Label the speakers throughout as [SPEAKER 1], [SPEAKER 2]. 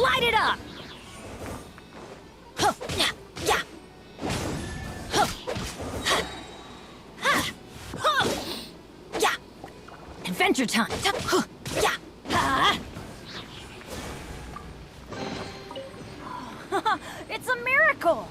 [SPEAKER 1] Light it up! Huh, yeah, yeah. Huh, ha, huh, yeah. Adventure time! Huh, yeah. Ha. It's a miracle!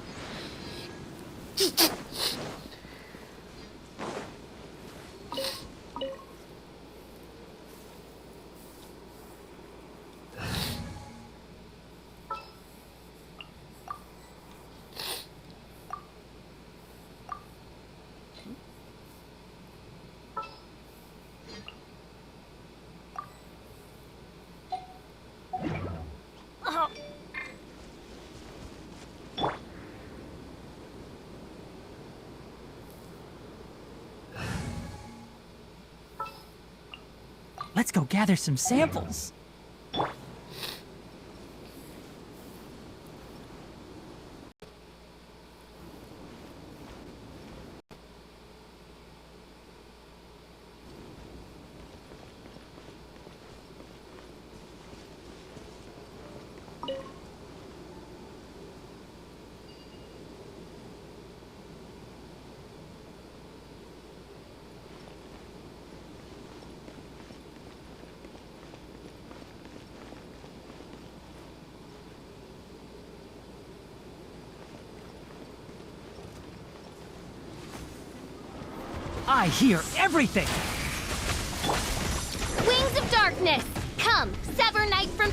[SPEAKER 1] Oh.
[SPEAKER 2] Let's go gather some samples. I hear everything!
[SPEAKER 3] Wings of darkness! Come, sever night from...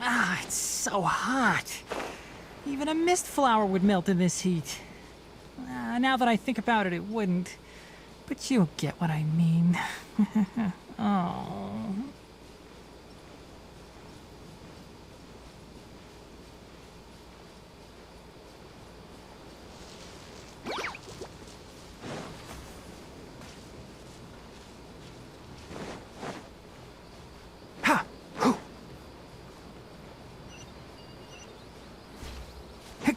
[SPEAKER 2] Ah, it's so hot. Even a mist flower would melt in this heat. Now that I think about it, it wouldn't. But you'll get what I mean. Oh. Ha! Hoo! Hic!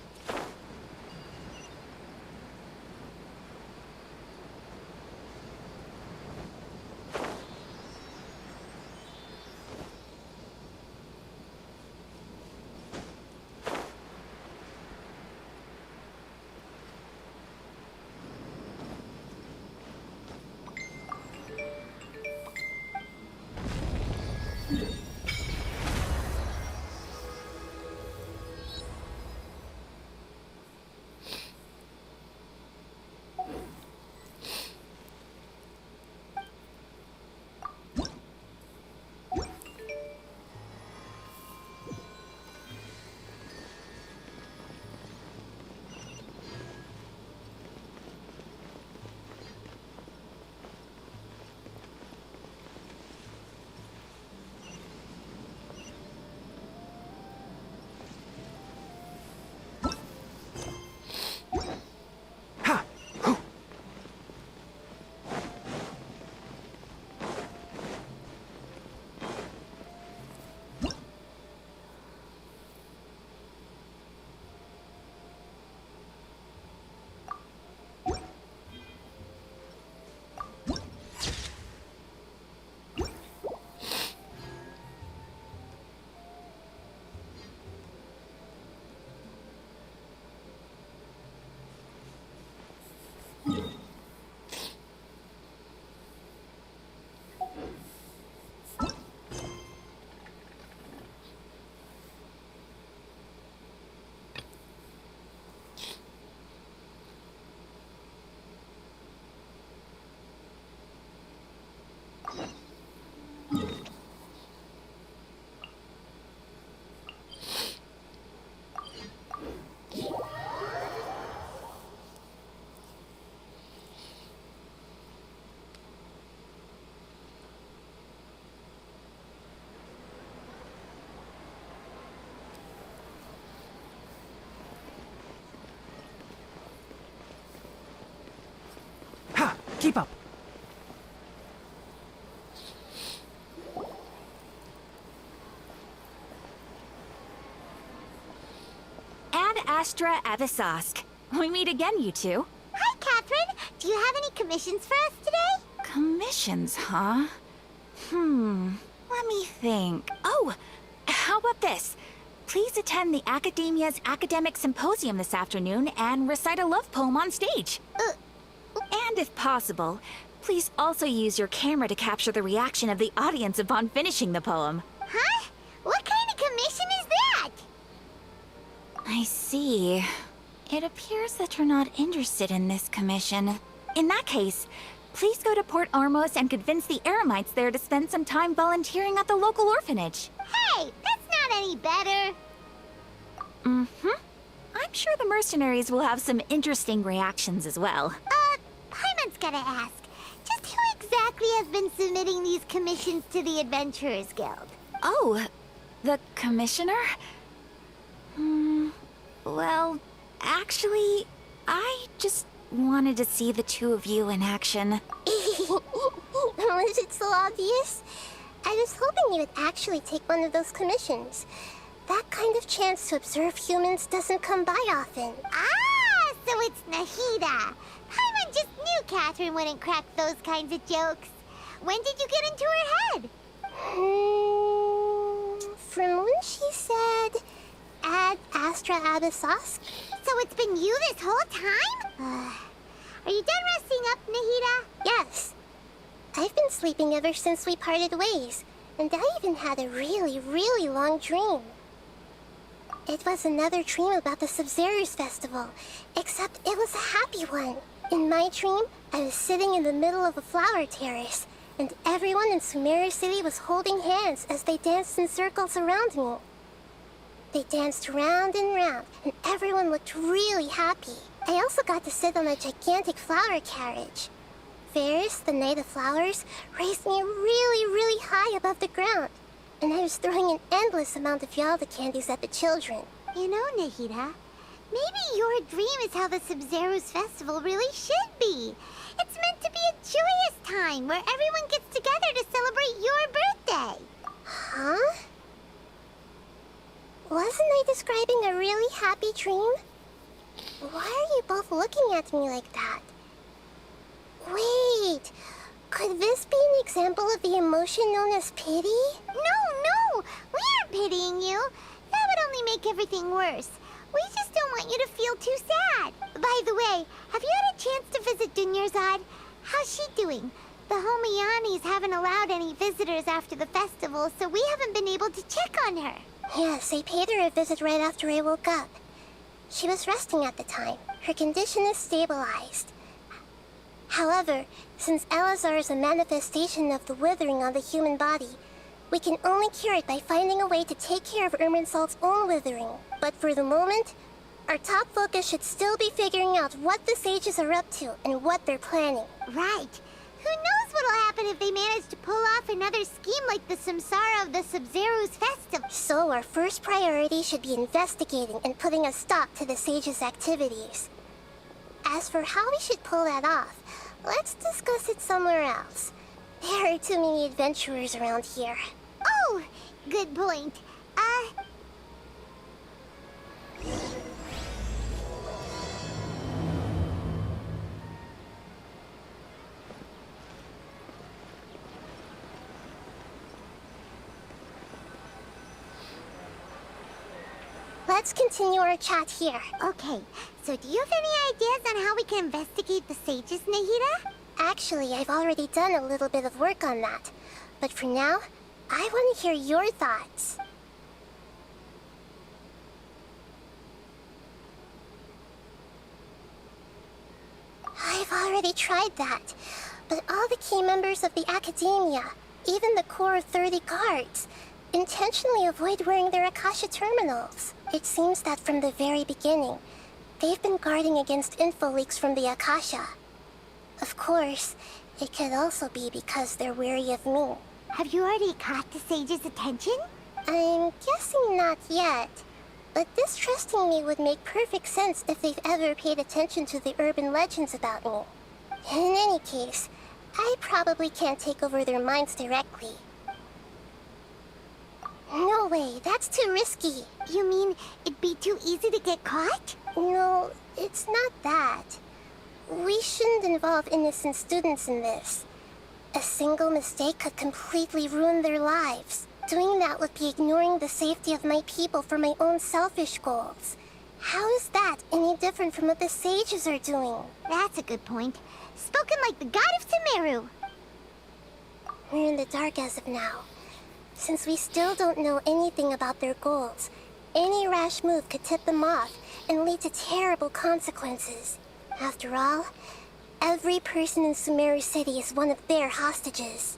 [SPEAKER 2] Keep up.
[SPEAKER 1] Ad Astra Abyssosque. We meet again, you two.
[SPEAKER 4] Hi, Catherine. Do you have any commissions for us today?
[SPEAKER 1] Commissions, huh? Let me think. Oh, how about this? Please attend the Academia's Academic Symposium this afternoon and recite a love poem on stage. And if possible, please also use your camera to capture the reaction of the audience upon finishing the poem.
[SPEAKER 4] Huh? What kind of commission is that?
[SPEAKER 1] I see. It appears that you're not interested in this commission. In that case, please go to Port Armos and convince the Eremites there to spend some time volunteering at the local orphanage.
[SPEAKER 4] Hey, that's not any better.
[SPEAKER 1] I'm sure the mercenaries will have some interesting reactions as well.
[SPEAKER 4] Paimon's gotta ask. Just who exactly has been submitting these commissions to the Adventurers Guild?
[SPEAKER 1] Oh, the commissioner? Well, actually, I just wanted to see the two of you in action.
[SPEAKER 4] Was it so obvious? I was hoping you would actually take one of those commissions. That kind of chance to observe humans doesn't come by often. Ah, so it's Nahida. Paimon just knew Catherine wouldn't crack those kinds of jokes. When did you get into her head? From when she said, Ad Astra Abyssosque. So it's been you this whole time? Are you done resting up, Nahida? Yes. I've been sleeping ever since we parted ways, and I even had a really, really long dream. It was another dream about the Sabzeruz festival, except it was a happy one. In my dream, I was sitting in the middle of a flower terrace, and everyone in Sumeru City was holding hands as they danced in circles around me. They danced round and round, and everyone looked really happy. I also got to sit on a gigantic flower carriage. Ferris, the Knight of Flowers, raised me really, really high above the ground, and I was throwing an endless amount of Yalda candies at the children. You know, Nahida, maybe your dream is how the Sabzeruz festival really should be. It's meant to be a joyous time where everyone gets together to celebrate your birthday. Huh? Wasn't I describing a really happy dream? Why are you both looking at me like that? Wait, could this be an example of the emotion known as pity? No, we aren't pitying you. That would only make everything worse. We just don't want you to feel too sad. By the way, have you had a chance to visit Dunyarzad? How's she doing? The Homianis haven't allowed any visitors after the festival, so we haven't been able to check on her. Yes, I paid her a visit right after I woke up. She was resting at the time. Her condition is stabilized. However, since Elazar is a manifestation of the withering on the human body, we can only cure it by finding a way to take care of Irminsul's own withering. But for the moment, our top focus should still be figuring out what the sages are up to and what they're planning. Right. Who knows what'll happen if they manage to pull off another scheme like the Samsara of the Sabzeruz festival. So our first priority should be investigating and putting a stop to the sages' activities. As for how we should pull that off, let's discuss it somewhere else. There are too many adventurers around here. Oh, good point. Let's continue our chat here. Okay, so do you have any ideas on how we can investigate the sages, Nahida? Actually, I've already done a little bit of work on that. But for now, I want to hear your thoughts. I've already tried that, but all the key members of the Academia, even the core of 30 guards, intentionally avoid wearing their Akasha terminals. It seems that from the very beginning, they've been guarding against info leaks from the Akasha. Of course, it could also be because they're wary of me. Have you already caught the sage's attention? I'm guessing not yet. But distrusting me would make perfect sense if they've ever paid attention to the urban legends about me. In any case, I probably can't take over their minds directly. No way, that's too risky.
[SPEAKER 3] You mean it'd be too easy to get caught?
[SPEAKER 4] No, it's not that. We shouldn't involve innocent students in this. A single mistake could completely ruin their lives. Doing that would be ignoring the safety of my people for my own selfish goals. How is that any different from what the sages are doing?
[SPEAKER 3] That's a good point. Spoken like the god of Sumeru.
[SPEAKER 4] We're in the dark as of now. Since we still don't know anything about their goals, any rash move could tip them off and lead to terrible consequences. After all, every person in Sumeru City is one of their hostages.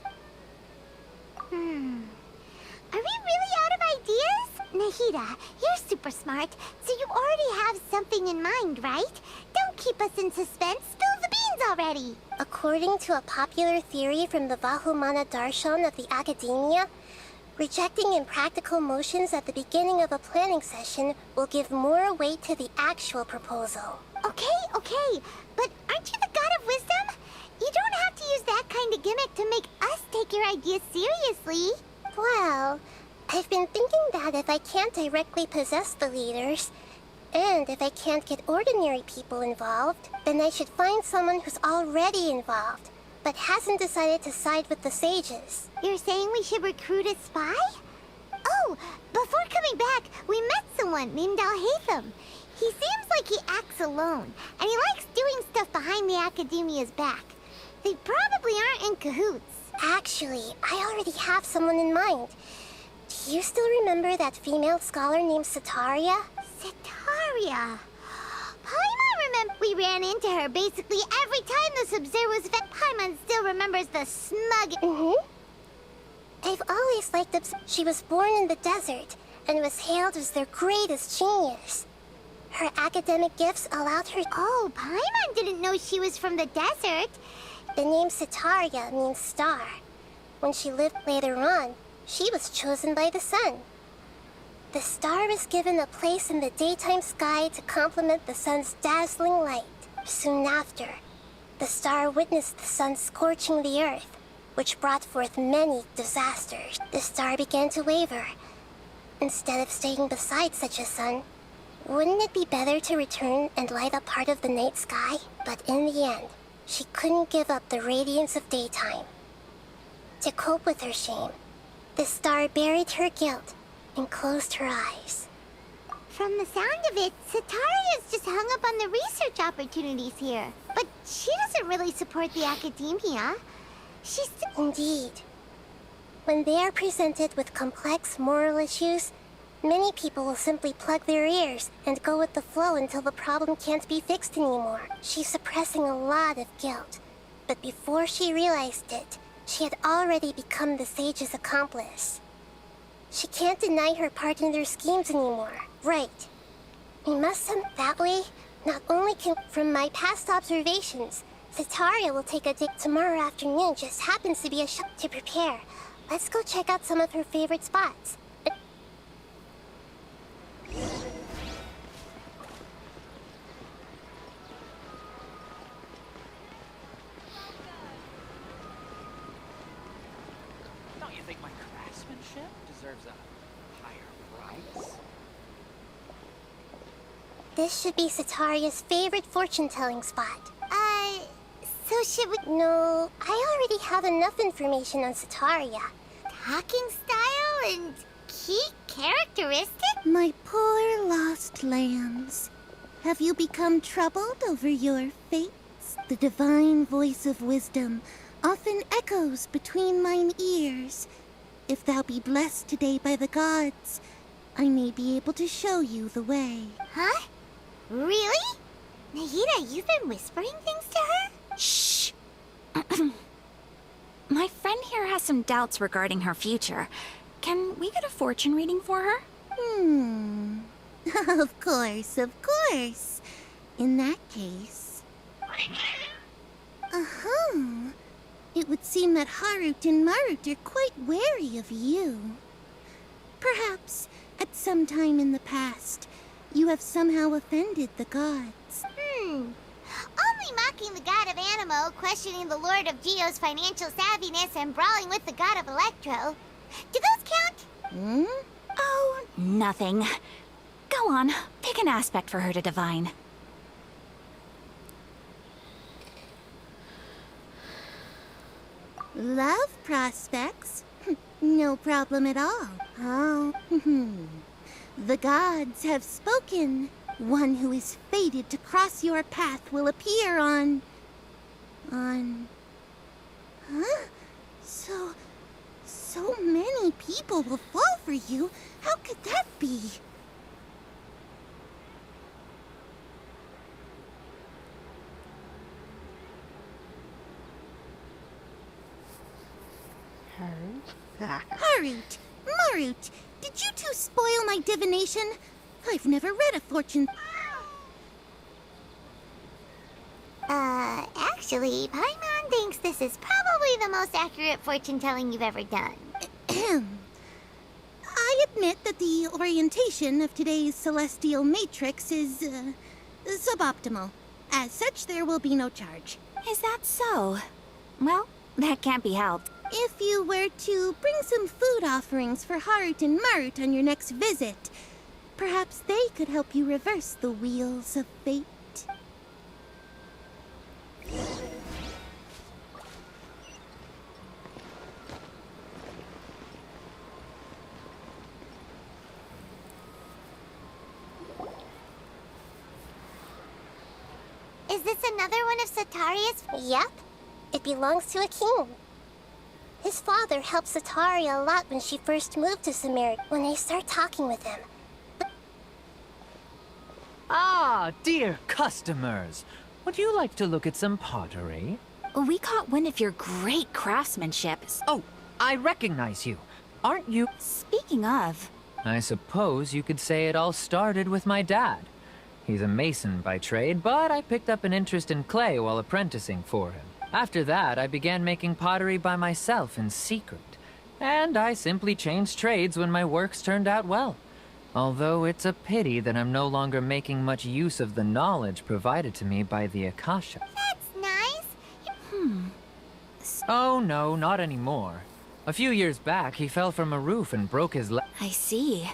[SPEAKER 3] Are we really out of ideas? Nahida, you're super smart, so you already have something in mind, right? Don't keep us in suspense. Spill the beans already.
[SPEAKER 4] According to a popular theory from the Vahumana Darshan of the Academia, rejecting impractical motions at the beginning of a planning session will give more weight to the actual proposal.
[SPEAKER 3] Okay, but aren't you the god of wisdom? You don't have to use that kind of gimmick to make us take your ideas seriously.
[SPEAKER 4] Well, I've been thinking that if I can't directly possess the leaders, and if I can't get ordinary people involved, then I should find someone who's already involved, but hasn't decided to side with the sages.
[SPEAKER 3] You're saying we should recruit a spy? Oh, before coming back, we met someone named Alhaitham. He seems like he acts alone, and he likes doing stuff behind the Academia's back. They probably aren't in cahoots.
[SPEAKER 4] Actually, I already have someone in mind. Do you still remember that female scholar named Setaria?
[SPEAKER 3] Setaria. Paimon remember we ran into her basically every time the Sub-Zero was Paimon still remembers the smug...
[SPEAKER 4] I've always liked that she was born in the desert and was hailed as their greatest genius. Her academic gifts allowed her...
[SPEAKER 3] Oh, Paimon didn't know she was from the desert.
[SPEAKER 4] The name Setaria means star. When she lived later on, she was chosen by the sun. The star was given a place in the daytime sky to complement the sun's dazzling light. Soon after, the star witnessed the sun scorching the earth, which brought forth many disasters. The star began to waver. Instead of staying beside such a sun, wouldn't it be better to return and light up part of the night sky? But in the end, she couldn't give up the radiance of daytime. To cope with her shame, the star buried her guilt and closed her eyes.
[SPEAKER 3] From the sound of it, Setaria's just hung up on the research opportunities here. But she doesn't really support the Academia. She's...
[SPEAKER 4] Indeed. When they are presented with complex moral issues, many people will simply plug their ears and go with the flow until the problem can't be fixed anymore. She's suppressing a lot of guilt. But before she realized it, she had already become the sage's accomplice. She can't deny her part in their schemes anymore. Right. We must send that way. Not only can... From my past observations, Setaria will take a date tomorrow afternoon. Just happens to be a shop to prepare. Let's go check out some of her favorite spots.
[SPEAKER 5] Don't you think my craftsmanship deserves a higher price?
[SPEAKER 4] This should be Setaria's favorite fortune-telling spot.
[SPEAKER 3] So should we...
[SPEAKER 4] No, I already have enough information on Setaria.
[SPEAKER 3] Talking style and key characteristic?
[SPEAKER 6] My poor lost lambs, have you become troubled over your fates? The divine voice of wisdom often echoes between mine ears. If thou be blessed today by the gods, I may be able to show you the way.
[SPEAKER 3] Huh? Really? Nahida, you've been whispering things to her?
[SPEAKER 1] Shh! My friend here has some doubts regarding her future. Can we get a fortune reading for her?
[SPEAKER 6] Of course, of course. In that case... It would seem that Harut and Marut are quite wary of you. Perhaps, at some time in the past, you have somehow offended the gods.
[SPEAKER 3] Only mocking the god of Animo, questioning the lord of Geo's financial savviness, and brawling with the god of Electro. Do those count?
[SPEAKER 6] Hmm?
[SPEAKER 1] Oh, nothing. Go on, pick an aspect for her to divine.
[SPEAKER 6] Love prospects? No problem at all. Oh, the gods have spoken. One who is fated to cross your path will appear on... Huh? So many people will fall for you. How could that be? Harut! Marut! Did you two spoil my divination? I've never read a fortune...
[SPEAKER 3] Actually, Paimon thinks this is probably the most accurate fortune-telling you've ever done.
[SPEAKER 6] I admit that the orientation of today's celestial matrix is, suboptimal. As such, there will be no charge.
[SPEAKER 1] Is that so? Well, that can't be helped.
[SPEAKER 6] If you were to bring some food offerings for Harut and Marut on your next visit, perhaps they could help you reverse the wheels of fate.
[SPEAKER 3] Is this another one of Sataria's?
[SPEAKER 4] Yep. It belongs to a king. His father helped Sataria a lot when she first moved to Sumeria. When I start talking with him,
[SPEAKER 5] Ah, dear customers. Would you like to look at some pottery?
[SPEAKER 1] We caught wind of your great craftsmanship.
[SPEAKER 5] Oh, I recognize you. Aren't you?
[SPEAKER 1] Speaking of,
[SPEAKER 5] I suppose you could say it all started with my dad. He's a mason by trade, but I picked up an interest in clay while apprenticing for him. After that, I began making pottery by myself in secret. And I simply changed trades when my works turned out well. Although it's a pity that I'm no longer making much use of the knowledge provided to me by the Akasha.
[SPEAKER 3] That's nice.
[SPEAKER 5] Oh no, not anymore. A few years back, he fell from a roof and broke his leg.
[SPEAKER 1] I see.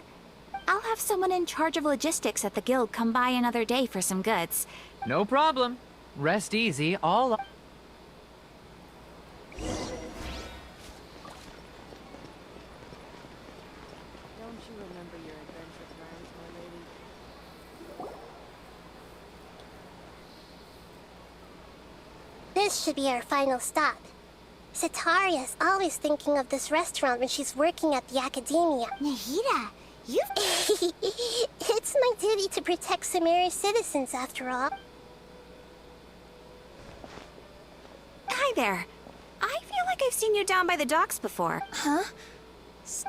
[SPEAKER 1] I'll have someone in charge of logistics at the guild come by another day for some goods.
[SPEAKER 5] No problem. Rest easy, all...
[SPEAKER 7] Don't you remember your adventure plans, my lady?
[SPEAKER 4] this should be our final stop. Sataria's always thinking of this restaurant when she's working at the academia.
[SPEAKER 3] Nahida, you've...
[SPEAKER 4] It's my duty to protect Sumeria's citizens, after all.
[SPEAKER 1] Hi there. I feel like I've seen you down by the docks before. Huh?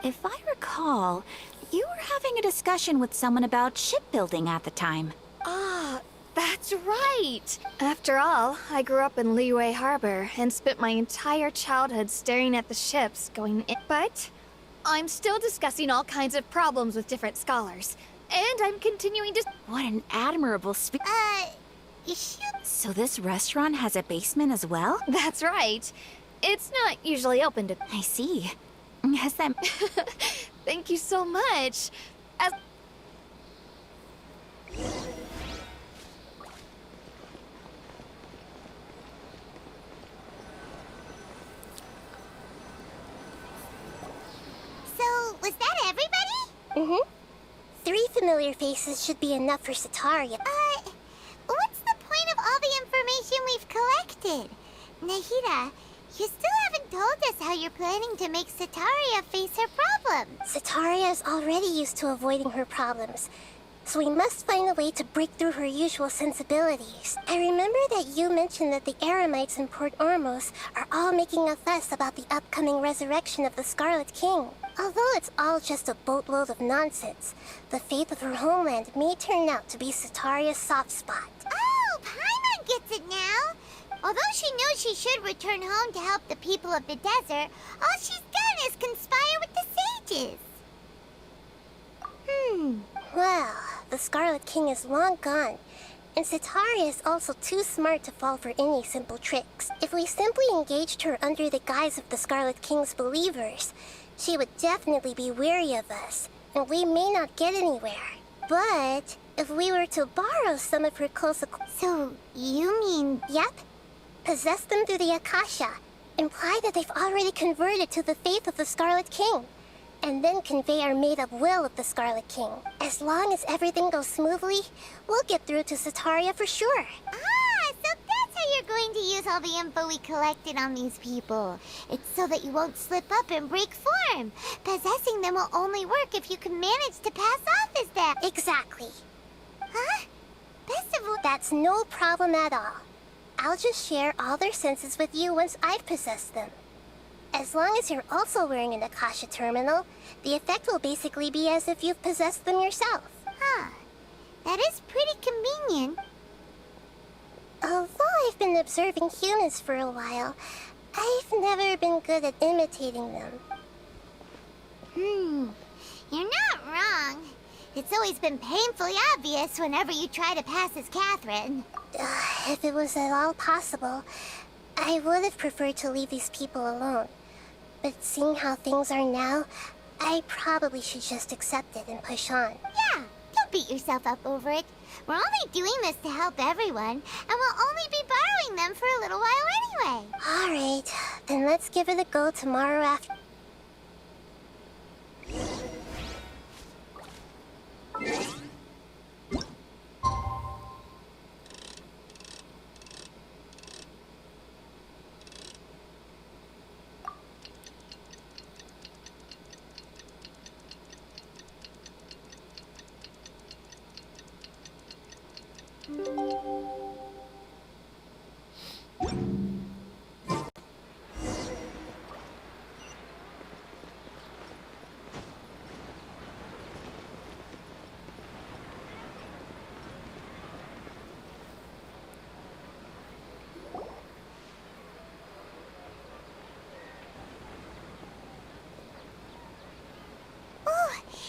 [SPEAKER 1] If I recall, you were having a discussion with someone about shipbuilding at the time.
[SPEAKER 8] Ah, that's right! After all, I grew up in Liyue Harbor and spent my entire childhood staring at the ships going in. But I'm still discussing all kinds of problems with different scholars. And I'm continuing to...
[SPEAKER 1] What an admirable
[SPEAKER 3] you should...
[SPEAKER 1] So this restaurant has a basement as well?
[SPEAKER 8] That's right. It's not usually open to...
[SPEAKER 1] I see. Has that...
[SPEAKER 8] Thank you so much. As...
[SPEAKER 3] So, was that everybody?
[SPEAKER 4] 3 familiar faces should be enough for Sataria.
[SPEAKER 3] What's the point of all the information we've collected? Nahida, you still haven't told us how you're planning to make Sataria face her problems.
[SPEAKER 4] Sataria is already used to avoiding her problems, so we must find a way to break through her usual sensibilities. I remember that you mentioned that the Eremites in Port Ormos are all making a fuss about the upcoming resurrection of the Scarlet King. Although it's all just a boatload of nonsense, the fate of her homeland may turn out to be Sataria's soft spot.
[SPEAKER 3] Oh, Paimon gets it now. Although she knows she should return home to help the people of the desert, all she's done is conspire with the sages.
[SPEAKER 4] Well, the Scarlet King is long gone, And Setaria is also too smart to fall for any simple tricks. If we simply engaged her under the guise of the Scarlet King's believers, she would definitely be wary of us, and we may not get anywhere. But if we were to borrow some of her close
[SPEAKER 3] So, you mean...
[SPEAKER 4] Yep. Possess them through the Akasha. Imply that they've already converted to the faith of the Scarlet King. And then convey our made-up will of the Scarlet King. As long as everything goes smoothly, we'll get through to Setaria for sure.
[SPEAKER 3] Ah, so that's how you're going to use all the info we collected on these people. It's so that you won't slip up and break form. Possessing them will only work if you can manage to pass off as them.
[SPEAKER 4] Exactly.
[SPEAKER 3] Huh? Best of all...
[SPEAKER 4] That's no problem at all. I'll just share all their senses with you once I've possessed them. As long as you're also wearing an Akasha terminal, the effect will basically be as if you've possessed them yourself.
[SPEAKER 3] Huh. That is pretty convenient.
[SPEAKER 4] Although I've been observing humans for a while, I've never been good at imitating them.
[SPEAKER 3] You're not wrong. It's always been painfully obvious whenever you try to pass as Catherine.
[SPEAKER 4] If it was at all possible, I would have preferred to leave these people alone. But seeing how things are now, I probably should just accept it and push on.
[SPEAKER 3] Yeah, don't beat yourself up over it. We're only doing this to help everyone, and we'll only be borrowing them for a little while anyway.
[SPEAKER 4] Alright, then let's give it a go tomorrow after.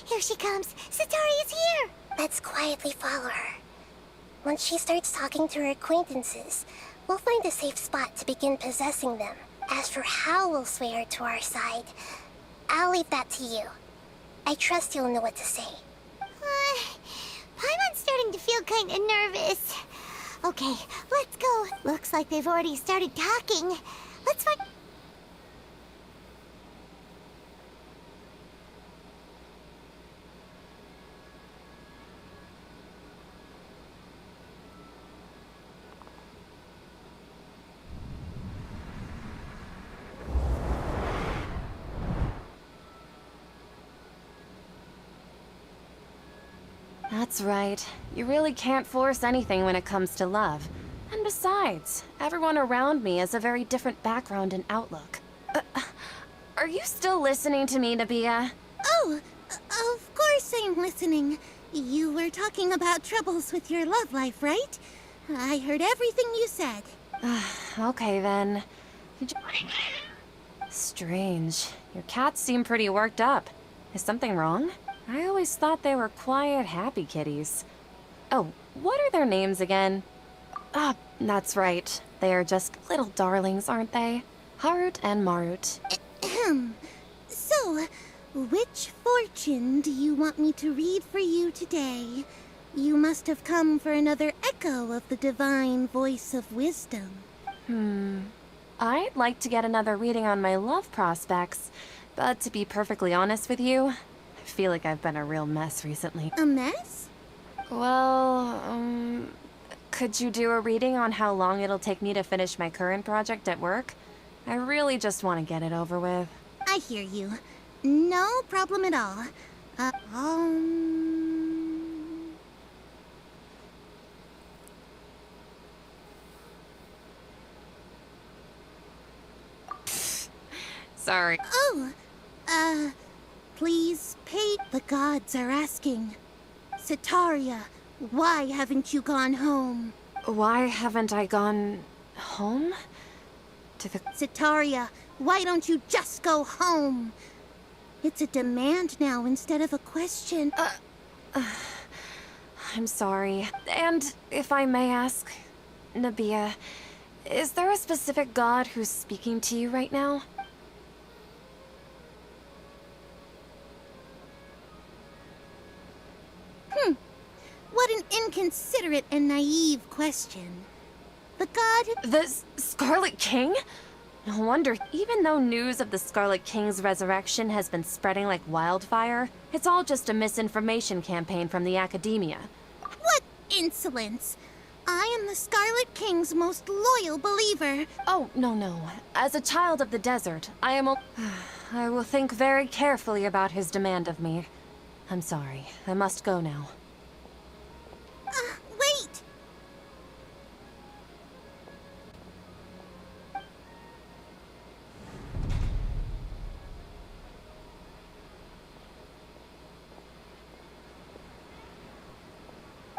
[SPEAKER 3] Here she comes. Cetaria's here.
[SPEAKER 4] Let's quietly follow her. Once she starts talking to her acquaintances, we'll find a safe spot to begin possessing them. As for how we'll sway her to our side, I'll leave that to you. I trust you'll know what to say.
[SPEAKER 3] Paimon's starting to feel kind of nervous. Okay, let's go. Looks like they've already started talking. Let's find...
[SPEAKER 9] That's right. You really can't force anything when it comes to love. And besides, everyone around me has a very different background and outlook. Are you still listening to me, Nabia?
[SPEAKER 6] Oh, of course I'm listening. You were talking about troubles with your love life, right? I heard everything you said.
[SPEAKER 9] Okay then. Strange. Your cats seem pretty worked up. Is something wrong? I always thought they were quiet, happy kitties. Oh, what are their names again? Ah, that's right. They are just little darlings, aren't they? Harut and Marut.
[SPEAKER 6] So, which fortune do you want me to read for you today? You must have come for another echo of the divine voice of wisdom.
[SPEAKER 9] I'd like to get another reading on my love prospects, but to be perfectly honest with you, I feel like I've been a real mess recently.
[SPEAKER 6] A mess?
[SPEAKER 9] Well, could you do a reading on how long it'll take me to finish my current project at work? I really just want to get it over with.
[SPEAKER 6] I hear you. No problem at all.
[SPEAKER 9] Sorry.
[SPEAKER 6] Oh, please pay. The gods are asking. Setaria, why haven't you gone home?
[SPEAKER 9] Why haven't I gone home? To the...
[SPEAKER 6] Setaria, why don't you just go home? It's a demand now instead of a question.
[SPEAKER 9] I'm sorry. And if I may ask, Nabia, is there a specific god who's speaking to you right now?
[SPEAKER 6] What an inconsiderate and naive question. The god...
[SPEAKER 9] The Scarlet King? No wonder. Even though news of the Scarlet King's resurrection has been spreading like wildfire, it's all just a misinformation campaign from the academia.
[SPEAKER 6] What insolence! I am the Scarlet King's most loyal believer.
[SPEAKER 9] Oh, no. As a child of the desert, I am I will think very carefully about his demand of me. I'm sorry. I must go now.
[SPEAKER 6] Wait!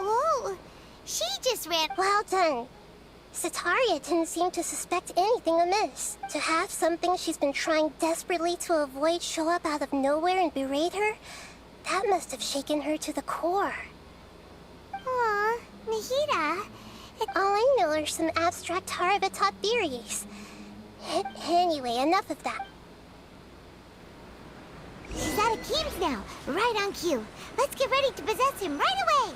[SPEAKER 3] Ooh, she just ran.
[SPEAKER 4] Well done. Setaria didn't seem to suspect anything amiss. To have something she's been trying desperately to avoid show up out of nowhere and berate her, that must have shaken her to the core.
[SPEAKER 3] Aw, Nahida.
[SPEAKER 4] All I know are some abstract Harabatot theories. Anyway, enough of that.
[SPEAKER 3] She's out of Keem's now. Right on cue. Let's get ready to possess him right away.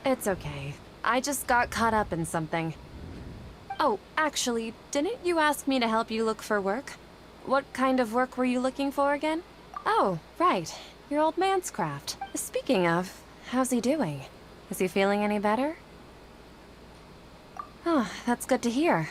[SPEAKER 9] It's okay. I just got caught up in something. Oh, actually, didn't you ask me to help you look for work? What kind of work were you looking for again? Oh, right. Your old man's craft. Speaking of, how's he doing? Is he feeling any better? Oh, that's good to hear.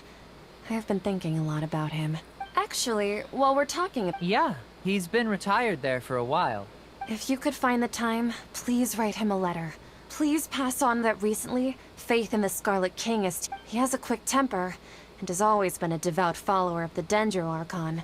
[SPEAKER 9] I've been thinking a lot about him. Actually, while we're talking...
[SPEAKER 5] Yeah, he's been retired there for a while.
[SPEAKER 9] If you could find the time, please write him a letter. Please pass on that recently, faith in the Scarlet King is... He has a quick temper, and has always been a devout follower of the Dendro Archon.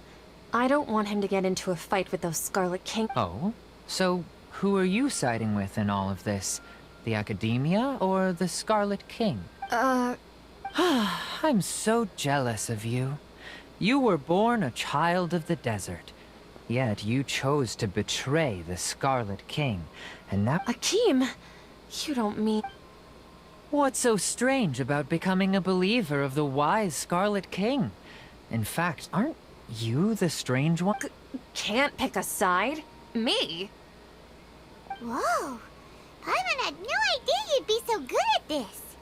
[SPEAKER 9] I don't want him to get into a fight with those Scarlet King...
[SPEAKER 5] Oh? So, who are you siding with in all of this? The Academia or the Scarlet King? I'm so jealous of you. You were born a child of the desert. Yet you chose to betray the Scarlet King, and now...
[SPEAKER 9] Akeem! You don't mean...
[SPEAKER 5] What's so strange about becoming a believer of the wise Scarlet King? In fact, aren't you the strange one?
[SPEAKER 9] Can't pick a side? Me?
[SPEAKER 3] Whoa. Paimon had no idea you'd be so good at this.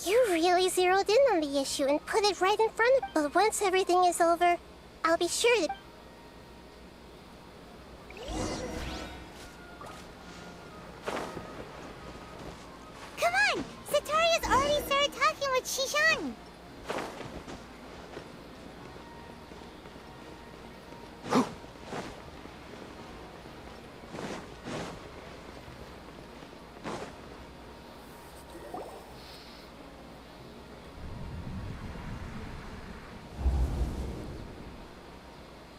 [SPEAKER 4] You really zeroed in on the issue and put it right in front of... But once everything is over, I'll be sure to...
[SPEAKER 3] Come on! Setaria's already started talking with Shishan.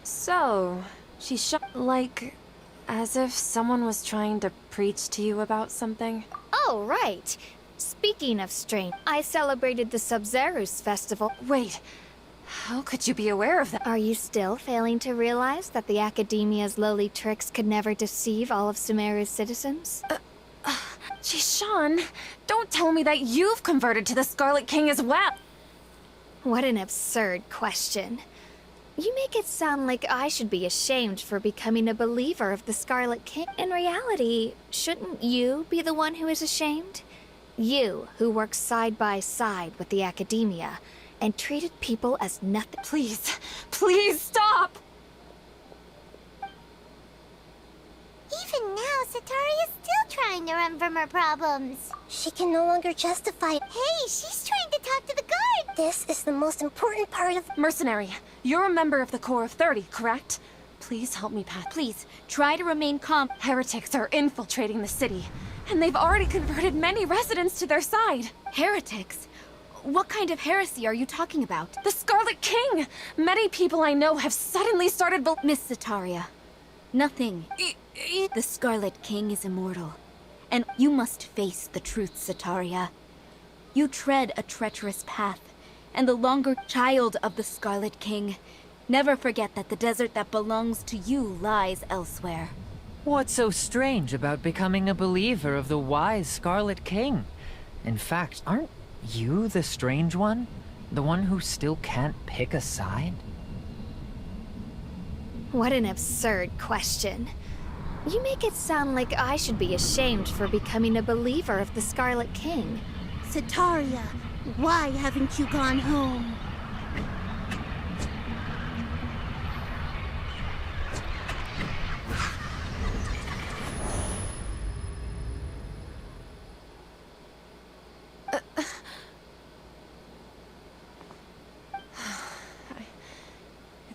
[SPEAKER 9] So, she shot like... as if someone was trying to preach to you about something?
[SPEAKER 8] Oh, right. Speaking of strange, I celebrated the Sub-Zerus festival.
[SPEAKER 9] Wait, how could you be aware of that?
[SPEAKER 8] Are you still failing to realize that the Academia's lowly tricks could never deceive all of Sumeru's citizens?
[SPEAKER 9] Jishan, don't tell me that you've converted to the Scarlet King as well!
[SPEAKER 8] What an absurd question. You make it sound like I should be ashamed for becoming a believer of the Scarlet King. In reality, shouldn't you be the one who is ashamed? You, who works side by side with the Academia, and treated people as nothing.
[SPEAKER 9] Please stop!
[SPEAKER 3] Even now, Setaria's still trying to run from her problems.
[SPEAKER 4] She can no longer justify...
[SPEAKER 3] Hey, she's trying to talk to the guard!
[SPEAKER 4] This is the most important part of...
[SPEAKER 9] Mercenary, you're a member of the Corps of 30, correct? Please help me, Pat.
[SPEAKER 1] Please, try to remain calm.
[SPEAKER 9] Heretics are infiltrating the city, and they've already converted many residents to their side.
[SPEAKER 1] Heretics? What kind of heresy are you talking about?
[SPEAKER 9] The Scarlet King! Many people I know have suddenly started
[SPEAKER 1] Miss Setaria, nothing. The Scarlet King is immortal,
[SPEAKER 6] And you must face the truth, Sataria. You tread a treacherous path, and the longer child of the Scarlet King. Never forget that the desert that belongs to you lies elsewhere.
[SPEAKER 5] What's so strange about becoming a believer of the wise Scarlet King? In fact, aren't you the strange one? The one who still can't pick a side?
[SPEAKER 8] What an absurd question. You make it sound like I should be ashamed for becoming a believer of the Scarlet King.
[SPEAKER 6] Sataria, why haven't you gone home?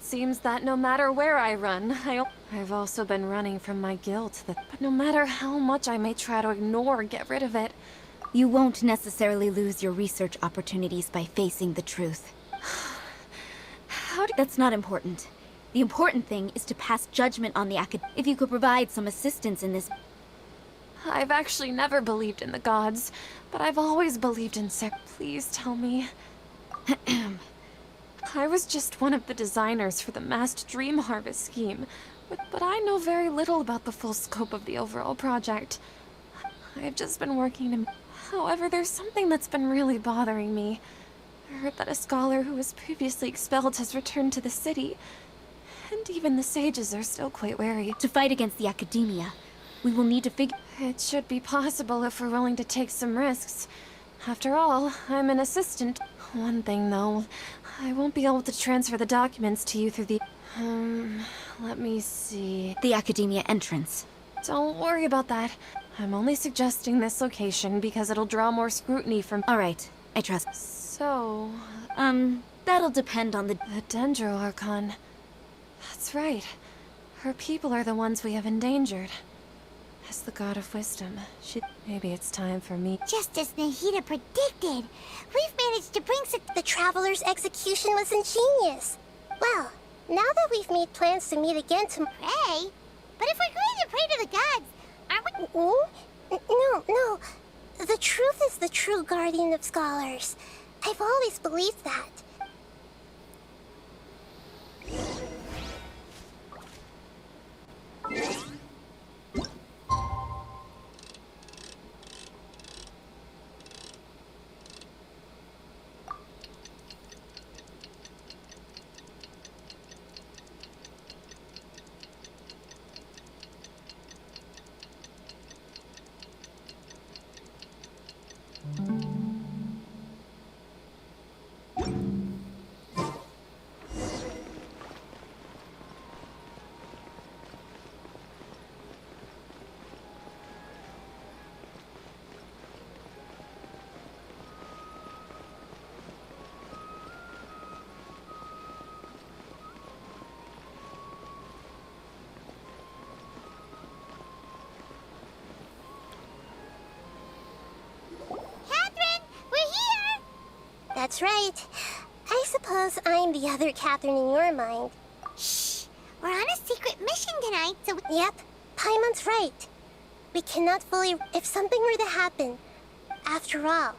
[SPEAKER 9] Seems that no matter where I run, I've also been running from my guilt. But no matter how much I may try to ignore or get rid of it,
[SPEAKER 6] You won't necessarily lose your research opportunities by facing the truth. That's not important. The important thing is to pass judgment on the If you could provide some assistance in this...
[SPEAKER 9] I've actually never believed in the gods, but I've always believed in Please tell me. I was just one of the designers for the massed dream harvest scheme, but I know very little about the full scope of the overall project. I've just been working to... However, there's something that's been really bothering me. I heard that a scholar who was previously expelled has returned to the city, and even the sages are still quite wary.
[SPEAKER 6] To fight against the academia, we will need to figure...
[SPEAKER 9] It should be possible if we're willing to take some risks. After all, I'm an assistant. One thing, though, I won't be able to transfer the documents to you through the... let me see...
[SPEAKER 6] The academia entrance.
[SPEAKER 9] Don't worry about that. I'm only suggesting this location because it'll draw more scrutiny from...
[SPEAKER 6] All right, I trust.
[SPEAKER 9] So...
[SPEAKER 6] that'll depend on the...
[SPEAKER 9] The Dendro Archon. That's right. Her people are the ones we have endangered. As the God of Wisdom, maybe it's time for me...
[SPEAKER 3] Just as Nahida predicted, we've managed to bring
[SPEAKER 4] The Traveler's execution was ingenious. Well, now that we've made plans to meet again tomorrow...
[SPEAKER 3] Pray? But if we're going to pray to the gods, aren't we...
[SPEAKER 4] No. The truth is the true guardian of scholars. I've always believed that. That's right. I suppose I'm the other Catherine in your mind.
[SPEAKER 3] Shh! We're on a secret mission tonight, so...
[SPEAKER 4] Yep, Paimon's right. We cannot fully... If something were to happen... After all,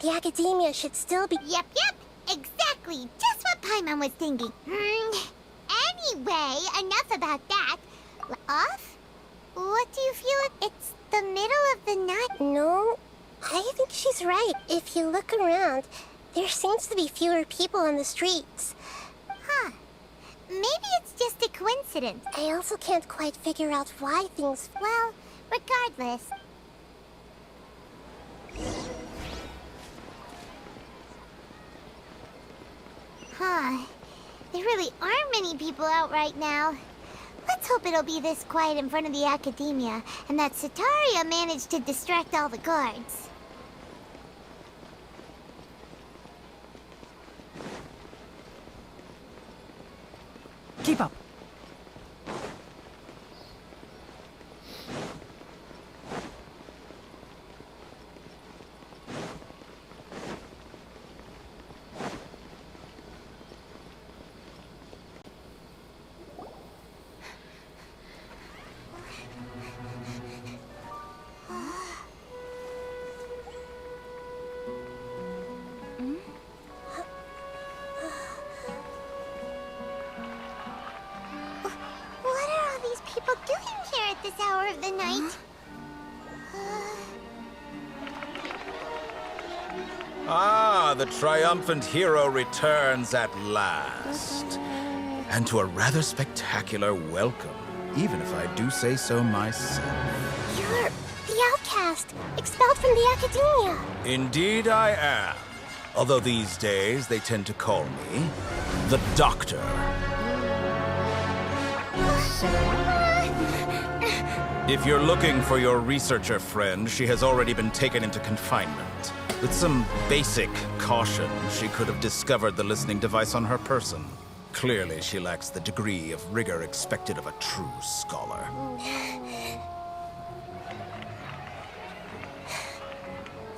[SPEAKER 4] the academia should still be...
[SPEAKER 3] Yep. Exactly. Just what Paimon was thinking. Anyway, enough about that. Off? What do you feel? It's the middle of the night.
[SPEAKER 4] No, I think she's right. If you look around, there seems to be fewer people on the streets.
[SPEAKER 3] Huh. Maybe it's just a coincidence.
[SPEAKER 4] I also can't quite figure out why things...
[SPEAKER 3] Well, regardless... Huh. There really aren't many people out right now. Let's hope it'll be this quiet in front of the academia, and that Sataria managed to distract all the guards.
[SPEAKER 2] Keep up.
[SPEAKER 10] Ah, the triumphant hero returns at last. And to a rather spectacular welcome, even if I do say so myself.
[SPEAKER 4] You're the outcast, expelled from the academia.
[SPEAKER 10] Indeed I am. Although these days they tend to call me the Doctor. If you're looking for your researcher friend, she has already been taken into confinement. With some basic caution, she could have discovered the listening device on her person. Clearly, she lacks the degree of rigor expected of a true scholar.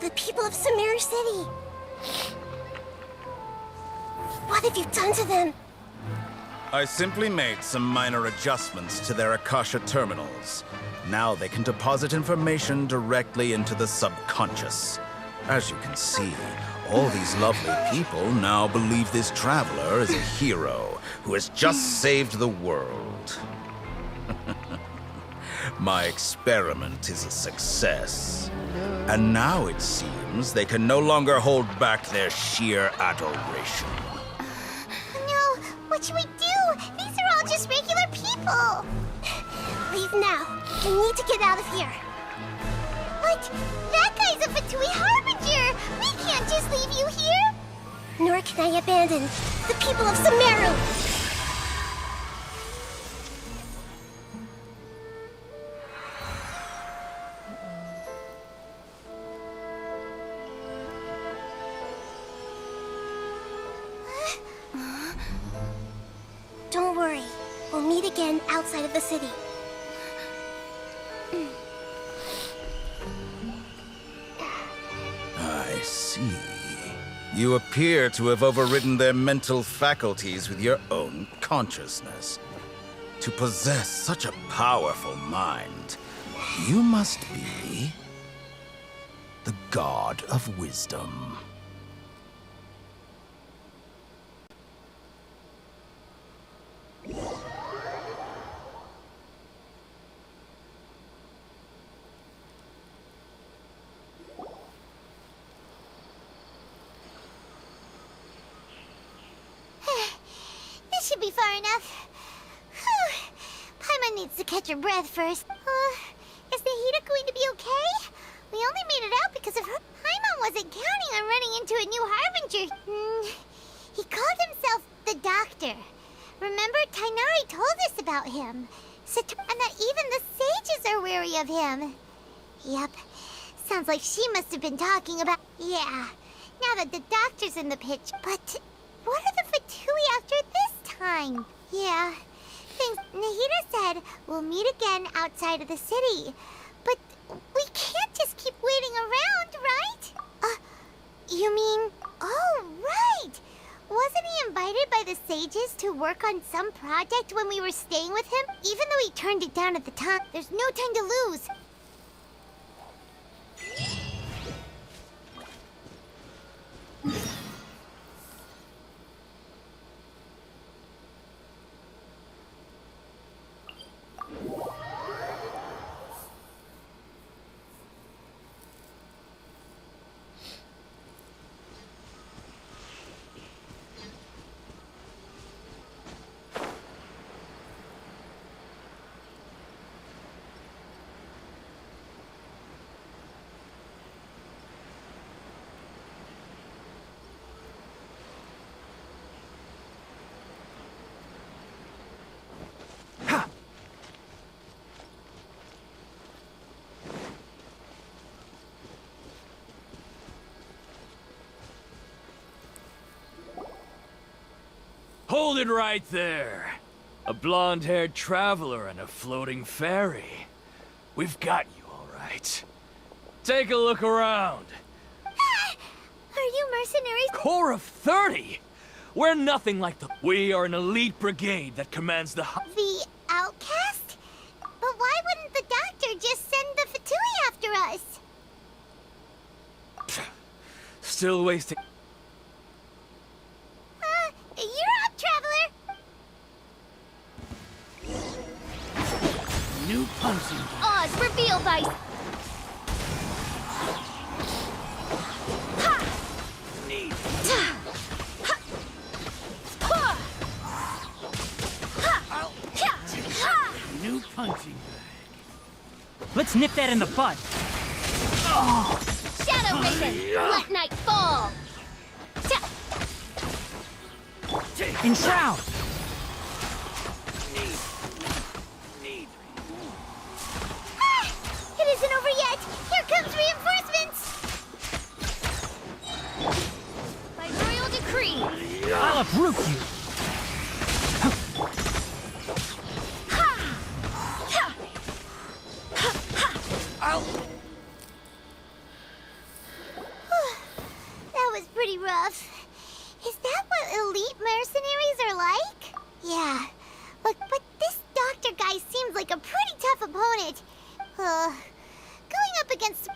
[SPEAKER 4] The people of Sumeru City. What have you done to them?
[SPEAKER 10] I simply made some minor adjustments to their Akasha terminals. Now they can deposit information directly into the subconscious. As you can see, all these lovely people now believe this traveler is a hero who has just saved the world. My experiment is a success. And now it seems they can no longer hold back their sheer adoration.
[SPEAKER 3] No, what should we do? These are all just regular people.
[SPEAKER 4] Leave now. We need to get out of here.
[SPEAKER 3] But that guy's a Fatui Harbinger. We can't just leave you here.
[SPEAKER 4] Nor can I abandon the people of Sumeru. Don't worry. We'll meet again outside of the city.
[SPEAKER 10] I see. You appear to have overridden their mental faculties with your own consciousness. To possess such a powerful mind, you must be the God of Wisdom.
[SPEAKER 3] This should be far enough. Whew. Paimon needs to catch her breath first. Is Nahida going to be okay? We only made it out because of her. Paimon wasn't counting on running into a new Harbinger. He called himself the Doctor. Remember, Tainari told us about him. And that even the sages are wary of him. Yep. Sounds like she must have been talking about... Yeah. Now that the Doctor's in the pitch. But what are the Fatui after this time? Yeah. Thanks. Nahida said we'll meet again outside of the city. But we can't just keep waiting around, right? You mean... Oh, right! Wasn't he invited by the sages to work on some project when we were staying with him? Even though he turned it down at the time, there's no time to lose.
[SPEAKER 11] Hold it right there. A blonde-haired traveler and a floating ferry. We've got you, all right. Take a look around.
[SPEAKER 3] Are you mercenaries?
[SPEAKER 11] Corps of 30? We're nothing like the... We are an elite brigade that commands the...
[SPEAKER 3] The outcast? But why wouldn't the Doctor just send the Fatui after us?
[SPEAKER 11] Still wasting...
[SPEAKER 3] You're up, traveler!
[SPEAKER 11] New punching.
[SPEAKER 8] Oz, reveal thy...
[SPEAKER 2] Let's nip that in the bud.
[SPEAKER 4] Shadow Raven, let night fall!
[SPEAKER 2] Enshroud!
[SPEAKER 3] It isn't over yet! Here comes reinforcements!
[SPEAKER 4] By royal decree!
[SPEAKER 2] I'll uproot you!
[SPEAKER 3] That was pretty rough. Is that what elite mercenaries are like? Yeah. Look, but this doctor guy seems like a pretty tough opponent. Going up against...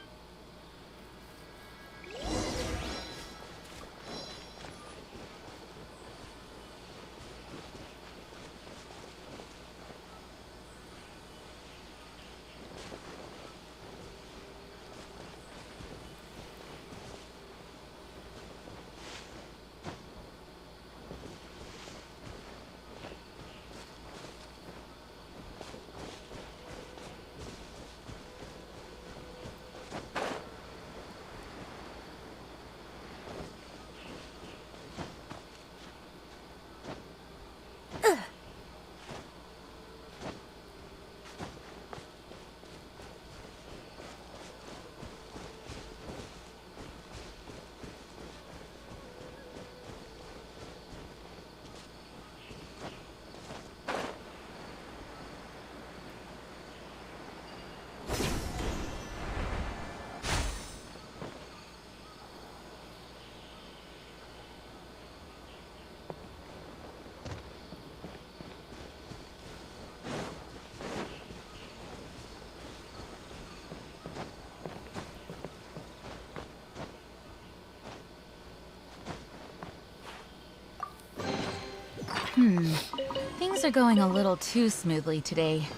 [SPEAKER 1] Things are going a little too smoothly today.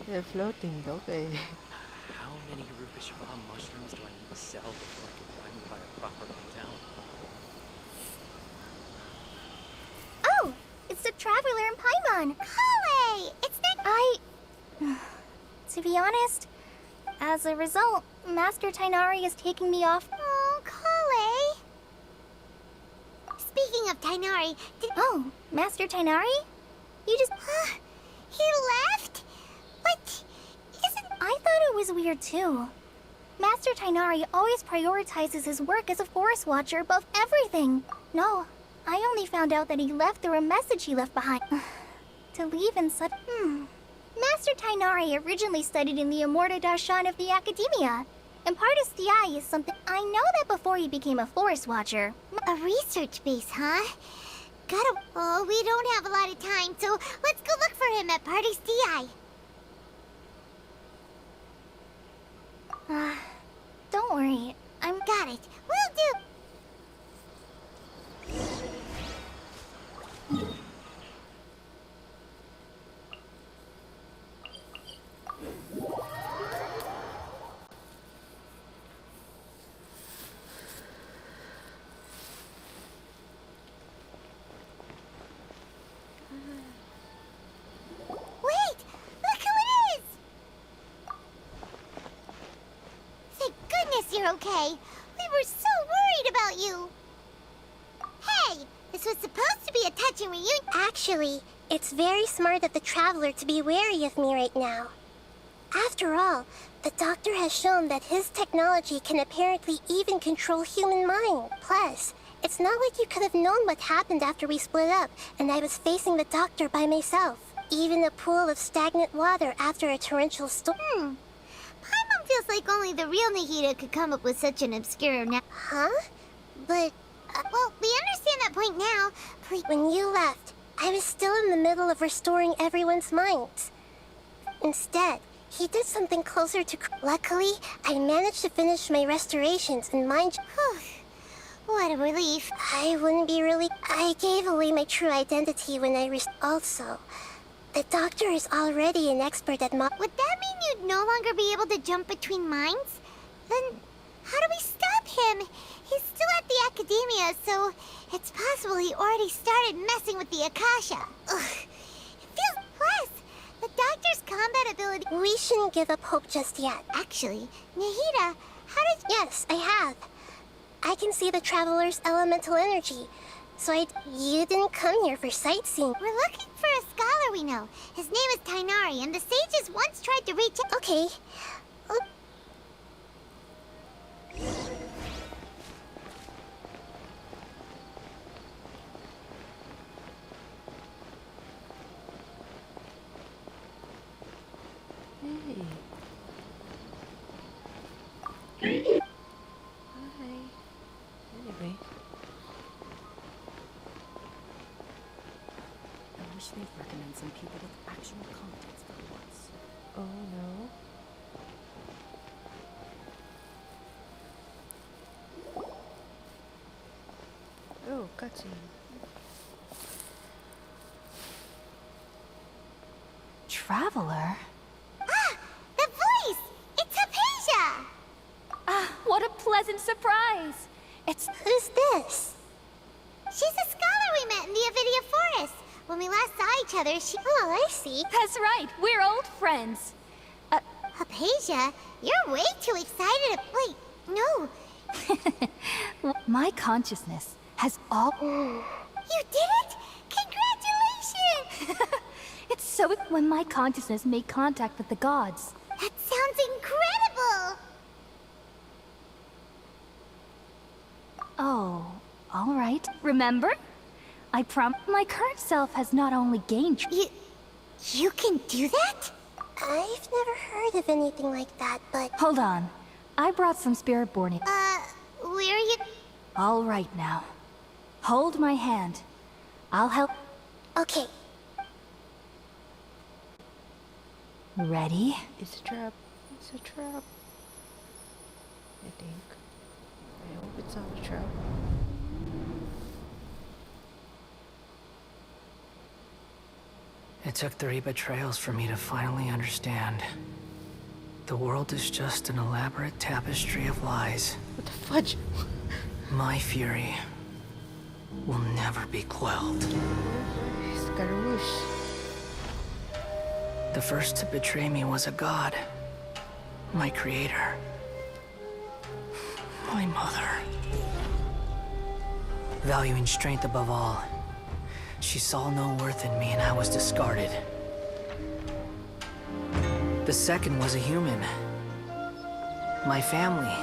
[SPEAKER 7] They're floating, okay.
[SPEAKER 12] How many Rubish Raw mushrooms do I need to sell before I can finally buy a proper hotel?
[SPEAKER 3] Oh! It's the Traveler in Paimon! Kale! It's that...
[SPEAKER 4] To be honest, as a result, Master Tainari is taking me off.
[SPEAKER 3] Oh, Kale! Speaking of Tainari,
[SPEAKER 4] Oh, Master Tainari? You just...
[SPEAKER 3] he left? But isn't...
[SPEAKER 4] I thought it was weird too. Master Tainari always prioritizes his work as a Forest Watcher above everything. No, I only found out that he left through a message he left behind. To leave in such... Master Tainari originally studied in the Immorta Darshan of the Academia. And part of Stiai is something... I know that before he became a Forest Watcher.
[SPEAKER 3] A research base, huh? Oh, we don't have a lot of time, so let's go look for him at Party's DI.
[SPEAKER 4] Don't worry.
[SPEAKER 3] Got it. Will do. Wait! Look who it is! Thank goodness you're okay. We were so worried about you. Hey, this was supposed to be a touching reunion.
[SPEAKER 4] Actually, it's very smart of the Traveler to be wary of me right now. After all, the Doctor has shown that his technology can apparently even control human mind. Plus, it's not like you could have known what happened after we split up and I was facing the Doctor by myself. even a pool of stagnant water after a torrential storm.
[SPEAKER 3] Paimon feels like only the real Nahida could come up with such an obscure
[SPEAKER 4] Huh? But
[SPEAKER 3] well, we understand that point now. Please.
[SPEAKER 4] when you left, I was still in the middle of restoring everyone's minds. Instead, he did something closer to... Luckily, I managed to finish my restorations and mind...
[SPEAKER 3] What a relief.
[SPEAKER 4] I wouldn't be really... I gave away my true identity when I Also, the doctor is already an expert at
[SPEAKER 3] Would that mean you'd no longer be able to jump between minds? Then, how do we stop him? He's still at the Academia, so it's possible he already started messing with the Akasha. Ugh. It feels... Plus, the doctor's combat ability...
[SPEAKER 4] We shouldn't give up hope just yet.
[SPEAKER 3] Actually, Nahida, how did...
[SPEAKER 4] Yes, I have. I can see the Traveler's elemental energy. So You didn't come here for sightseeing.
[SPEAKER 3] We're looking for a scholar we know. His name is Tainari, and the sages once tried to reach him.
[SPEAKER 4] Okay.
[SPEAKER 7] Hey. Hi. Anyway.
[SPEAKER 13] I wish they'd recommend some people with actual context for once.
[SPEAKER 7] Oh no. Oh, cutscene.
[SPEAKER 1] Traveler?
[SPEAKER 3] Ah! The voice! It's Hypatia!
[SPEAKER 1] Ah, what a pleasant surprise!
[SPEAKER 4] Who's this?
[SPEAKER 3] She's a scholar we met in the Avidia Forest. When we last saw each other, she...
[SPEAKER 4] Oh, I see.
[SPEAKER 1] That's right, we're old friends.
[SPEAKER 3] Hypatia, you're way too excited. Wait, no.
[SPEAKER 1] My consciousness has all...
[SPEAKER 3] You did it? Congratulations!
[SPEAKER 1] It's so when my consciousness made contact with the gods.
[SPEAKER 3] That sounds incredible!
[SPEAKER 1] Oh, all right. Remember? I my current self has not only gained...
[SPEAKER 3] You can do that?
[SPEAKER 4] I've never heard of anything like that, but...
[SPEAKER 1] Hold on. I brought some Spiritborn in.
[SPEAKER 3] Where are you...
[SPEAKER 1] All right now. Hold my hand. I'll help...
[SPEAKER 4] Okay.
[SPEAKER 1] Ready?
[SPEAKER 7] It's a trap. It's a trap. I think. I hope it's not a trap.
[SPEAKER 2] It took 3 betrayals for me to finally understand. The world is just an elaborate tapestry of lies.
[SPEAKER 7] What the fudge?
[SPEAKER 2] My fury will never be quelled.
[SPEAKER 7] Scaramouche.
[SPEAKER 2] The first to betray me was a god. My creator. My mother. Valuing strength above all, she saw no worth in me and I was discarded. The second was a human. My family.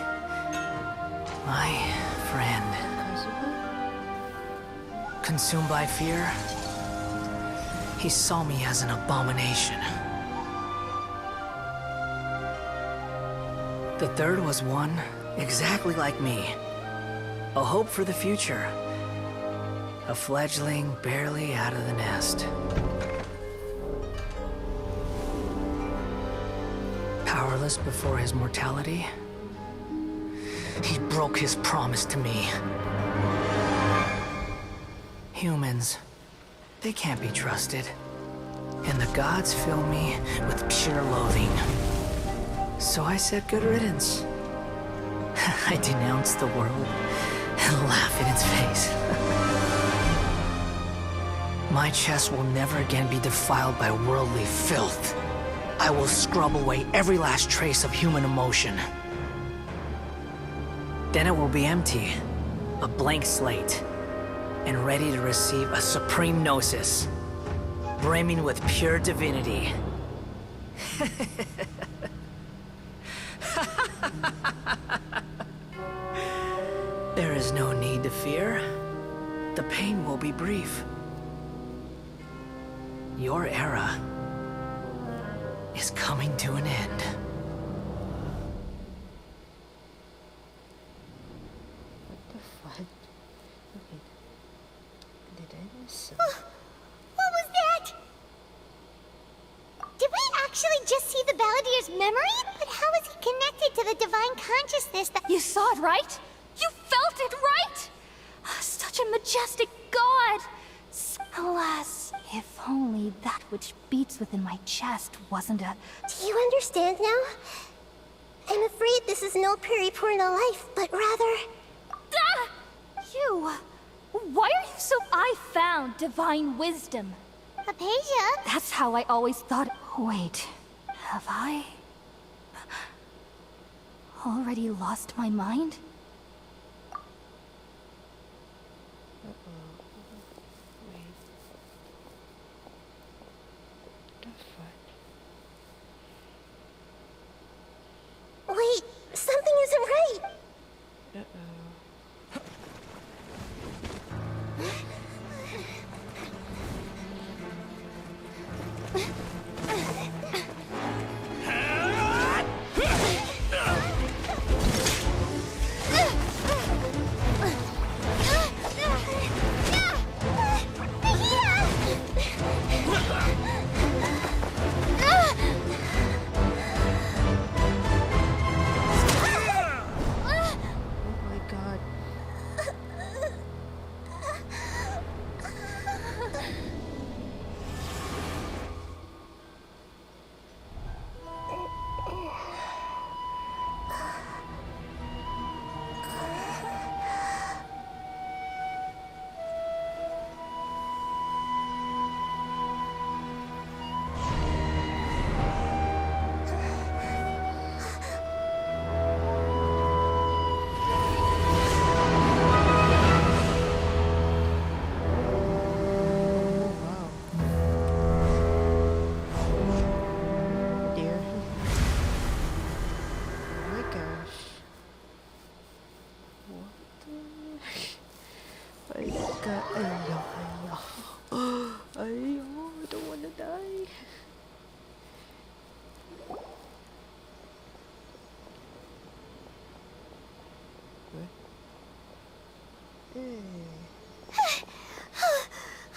[SPEAKER 2] My friend. Consumed by fear, he saw me as an abomination. The third was one exactly like me. A hope for the future. A fledgling barely out of the nest. Powerless before his mortality, he broke his promise to me. Humans, they can't be trusted. And the gods fill me with pure loathing. So I said good riddance. I denounced the world and laugh in its face. My chest will never again be defiled by worldly filth. I will scrub away every last trace of human emotion. Then it will be empty, a blank slate, and ready to receive a supreme gnosis, brimming with pure divinity. There is no need to fear. The pain will be brief. Your era is coming to an end.
[SPEAKER 7] What the fuck? Okay. Did I miss
[SPEAKER 3] What was that? Did we actually just see the Balladeer's memory? But how is he connected to the divine consciousness that...
[SPEAKER 8] You saw it, right? You felt it, right? Such a majestic god! Alas, if only that which beats within my chest wasn't a...
[SPEAKER 4] Do you understand now? I'm afraid this is no Peripurna life, but rather...
[SPEAKER 8] Ah! You... Why are you so... I found divine wisdom.
[SPEAKER 3] Hypatia?
[SPEAKER 8] That's how I always thought... Wait, have I... already lost my mind?
[SPEAKER 4] Wait, something isn't right.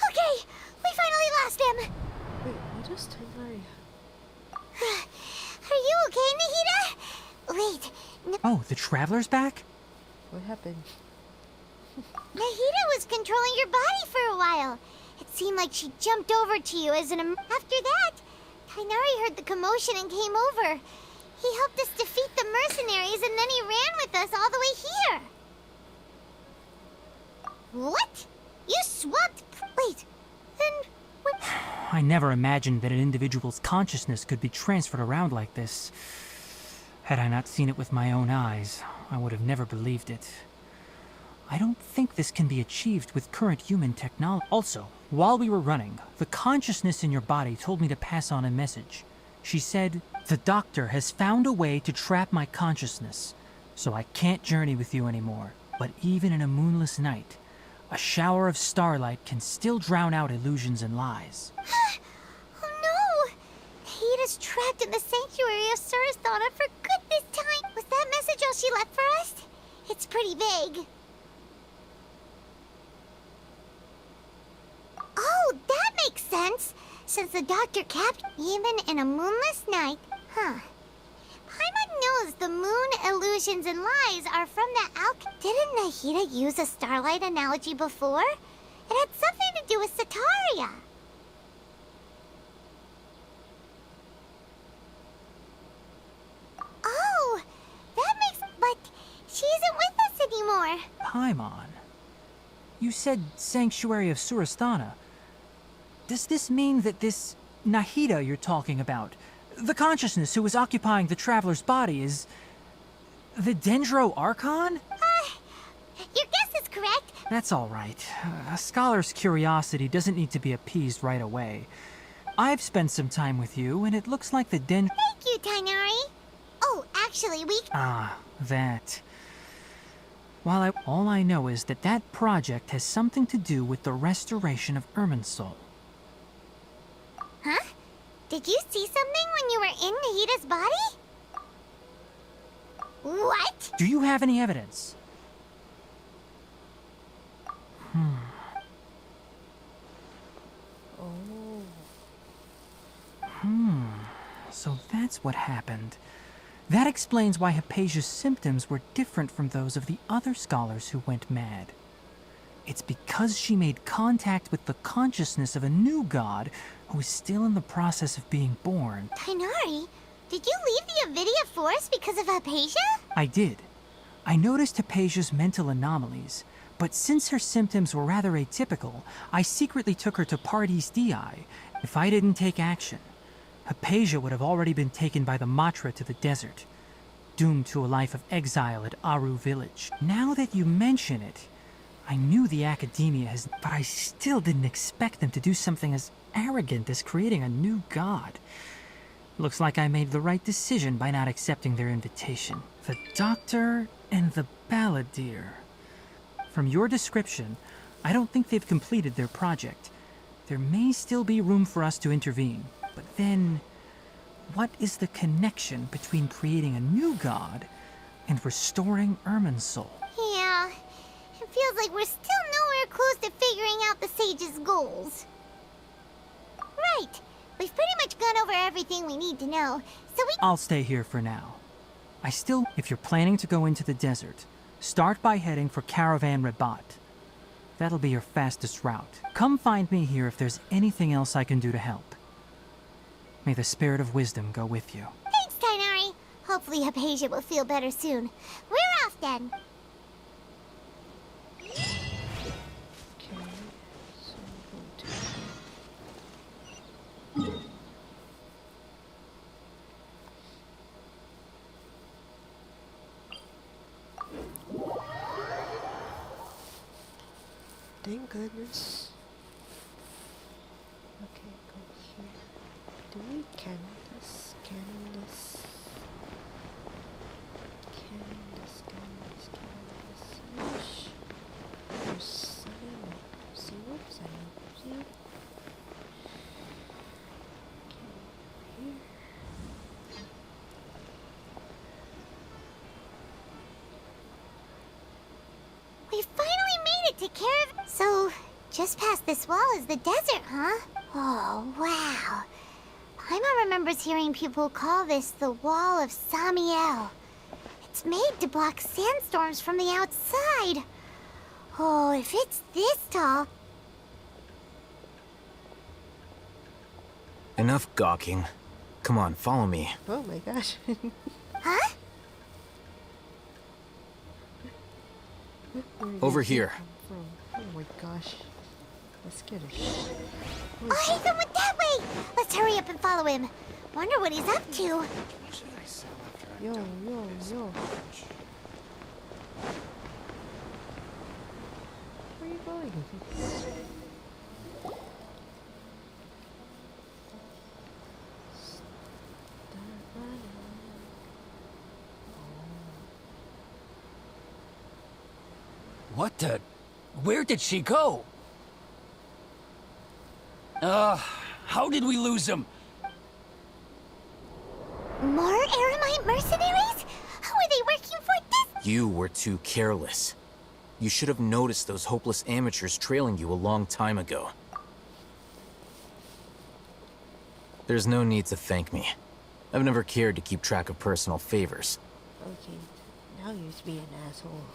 [SPEAKER 3] Okay, we finally lost him.
[SPEAKER 7] Wait, what is Tigray?
[SPEAKER 3] Are you okay, Nahida? Wait,
[SPEAKER 2] Oh, the Traveler's back?
[SPEAKER 7] What happened?
[SPEAKER 3] Nahida was controlling your body for a while. It seemed like she jumped over to you as an... After that, Tighnari heard the commotion and came over. He helped us defeat the mercenaries and then he ran with us all the way here. What? You swapped... Wait, then... What...
[SPEAKER 14] I never imagined that an individual's consciousness could be transferred around like this. Had I not seen it with my own eyes, I would have never believed it. I don't think this can be achieved with current human technology. Also, while we were running, the consciousness in your body told me to pass on a message. She said, "The doctor has found a way to trap my consciousness, so I can't journey with you anymore. But even in a moonless night, a shower of starlight can still drown out illusions and lies."
[SPEAKER 3] Oh no! Nahida's trapped in the sanctuary of Surasthana for good this time. Was that message all she left for us? It's pretty vague. Oh, that makes sense. Since the doctor kept even in a moonless night. Huh. Paimon knows the moon illusions and lies are from the Didn't Nahida use a starlight analogy before? It had something to do with Sataria. Oh, that makes... But she isn't with us anymore.
[SPEAKER 14] Paimon, you said Sanctuary of Surasthana. Does this mean that this Nahida you're talking about, the consciousness who was occupying the Traveler's body, is the Dendro Archon?
[SPEAKER 3] Your guess is correct.
[SPEAKER 14] That's all right. A scholar's curiosity doesn't need to be appeased right away. I've spent some time with you, and it looks like the
[SPEAKER 3] Thank you, Tighnari. Oh, actually, we...
[SPEAKER 14] Ah, that. All I know is that that project has something to do with the restoration of Irminsul.
[SPEAKER 3] Huh? Did you see something when you were in Nahita's body? What?
[SPEAKER 14] Do you have any evidence? So that's what happened. That explains why Hypatia's symptoms were different from those of the other scholars who went mad. It's because she made contact with the consciousness of a new god who is still in the process of being born.
[SPEAKER 3] Tighnari, did you leave the Avidia Forest because of Hypatia?
[SPEAKER 14] I did. I noticed Hypatia's mental anomalies, but since her symptoms were rather atypical, I secretly took her to Pardis Dii. If I didn't take action, Hypatia would have already been taken by the Matra to the desert, doomed to a life of exile at Aru village. Now that you mention it, I knew the Academia has, but I still didn't expect them to do something as arrogant as creating a new god. Looks like I made the right decision by not accepting their invitation. The Doctor and the Balladeer. From your description, I don't think they've completed their project. There may still be room for us to intervene. But then, what is the connection between creating a new god and restoring Irminsul?
[SPEAKER 3] Yeah, it feels like we're still nowhere close to figuring out the Sage's goals. Right, we've pretty much gone over everything we need to know, so we—
[SPEAKER 14] I'll stay here for now. If you're planning to go into the desert, start by heading for Caravan Rabat. That'll be your fastest route. Come find me here if there's anything else I can do to help. May the spirit of wisdom go with you.
[SPEAKER 3] Thanks, Tighnari. Hopefully Hypatia will feel better soon. We're off then.
[SPEAKER 7] Thank goodness. Okay, go here. Do we can this? Yes. There's see whoops, see. Okay, here.
[SPEAKER 3] We finally made it to Caravan. So, just past this wall is the desert, huh? Oh, wow. Paimon remembers hearing people call this the Wall of Samiel. It's made to block sandstorms from the outside. Oh, if it's this tall...
[SPEAKER 2] Enough gawking. Come on, follow me.
[SPEAKER 7] Oh my gosh.
[SPEAKER 3] Huh?
[SPEAKER 2] Over here.
[SPEAKER 7] Oh my gosh. Let's scared of shit.
[SPEAKER 3] Oh, Haytham went that way! Let's hurry up and follow him. Wonder what he's up to.
[SPEAKER 7] Yo. Where are you going?
[SPEAKER 11] What the? Where did she go? How did we lose him?
[SPEAKER 3] More Eremite mercenaries? Who are they working for this?
[SPEAKER 2] You were too careless. You should have noticed those hopeless amateurs trailing you a long time ago. There's no need to thank me. I've never cared to keep track of personal favors.
[SPEAKER 7] Okay, now you're to be an asshole.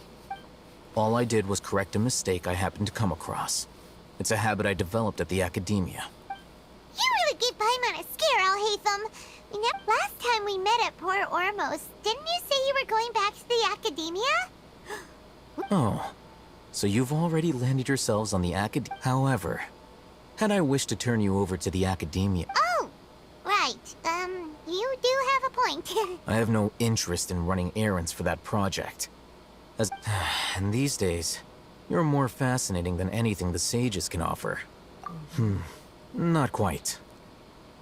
[SPEAKER 2] All I did was correct a mistake I happened to come across. It's a habit I developed at the Academia.
[SPEAKER 3] You really gave Paimon a scare, Alhaitham. Last time we met at Port Ormos, didn't you say you were going back to the Academia?
[SPEAKER 2] Oh, so you've already landed yourselves on the However, had I wished to turn you over to the Academia...
[SPEAKER 3] Oh, right. You do have a point.
[SPEAKER 2] I have no interest in running errands for that project. And these days, you're more fascinating than anything the sages can offer. Not quite.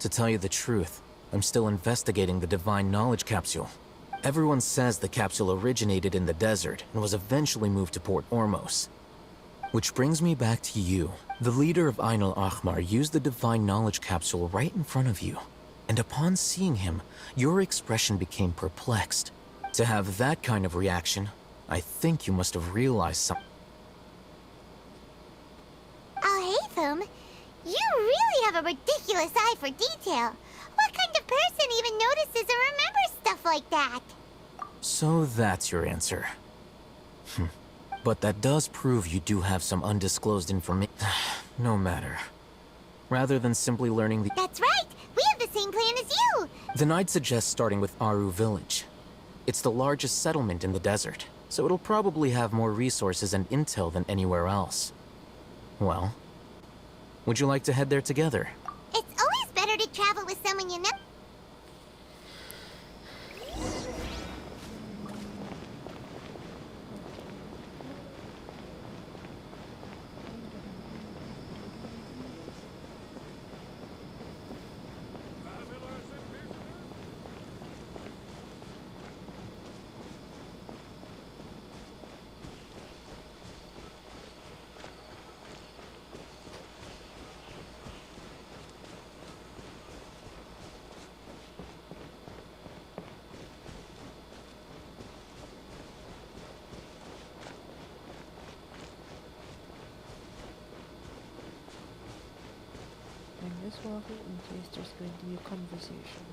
[SPEAKER 2] To tell you the truth, I'm still investigating the Divine Knowledge Capsule. Everyone says the capsule originated in the desert and was eventually moved to Port Ormos.
[SPEAKER 15] Which brings me back to you. The leader of Ain al-Ahmar used the Divine Knowledge Capsule right in front of you. And upon seeing him, your expression became perplexed. To have that kind of reaction, I think you must have realized something.
[SPEAKER 3] Al-Haytham, you really have a ridiculous eye for detail. What kind of person even notices or remembers stuff like that?
[SPEAKER 15] So that's your answer. But that does prove you do have some undisclosed information. No matter. Rather than simply learning the—
[SPEAKER 3] That's right! We have the same plan as you!
[SPEAKER 15] Then I'd suggest starting with Aru Village. It's the largest settlement in the desert, so it'll probably have more resources and intel than anywhere else. Well, would you like to head there together?
[SPEAKER 3] It's always better to travel with someone you know.
[SPEAKER 7] Let's walk it in case there's going to be a conversation.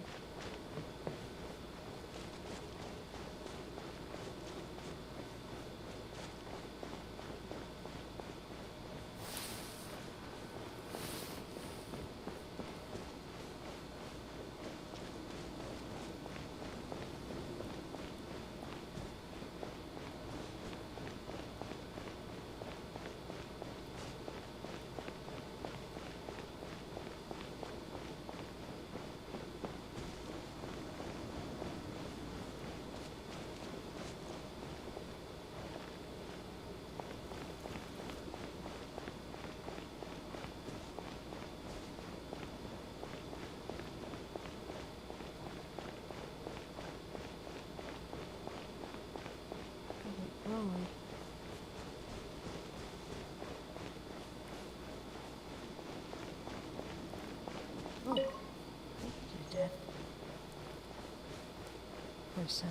[SPEAKER 7] Oh, you're dead. Or Sino.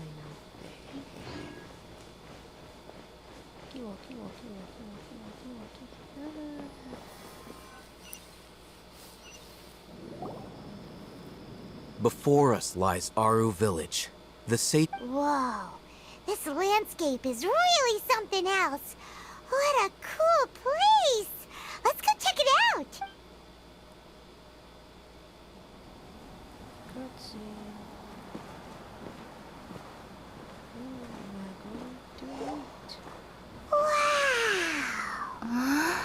[SPEAKER 7] Kiwa.
[SPEAKER 15] Before us lies Aru Village. The
[SPEAKER 3] Whoa, this landscape is really something else. What a cool place! Let's go check it out!
[SPEAKER 7] Cutscene. Who am I going to meet? Oh my god.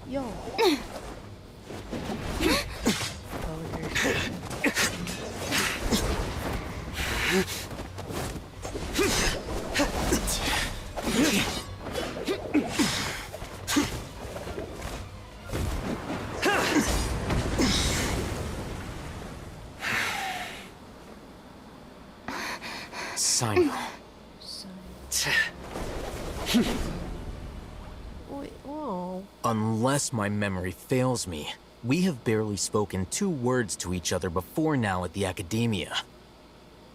[SPEAKER 7] Yo.
[SPEAKER 15] Sino.
[SPEAKER 7] Wait, whoa.
[SPEAKER 15] Unless my memory fails me, we have barely spoken 2 words to each other before now at the Academia.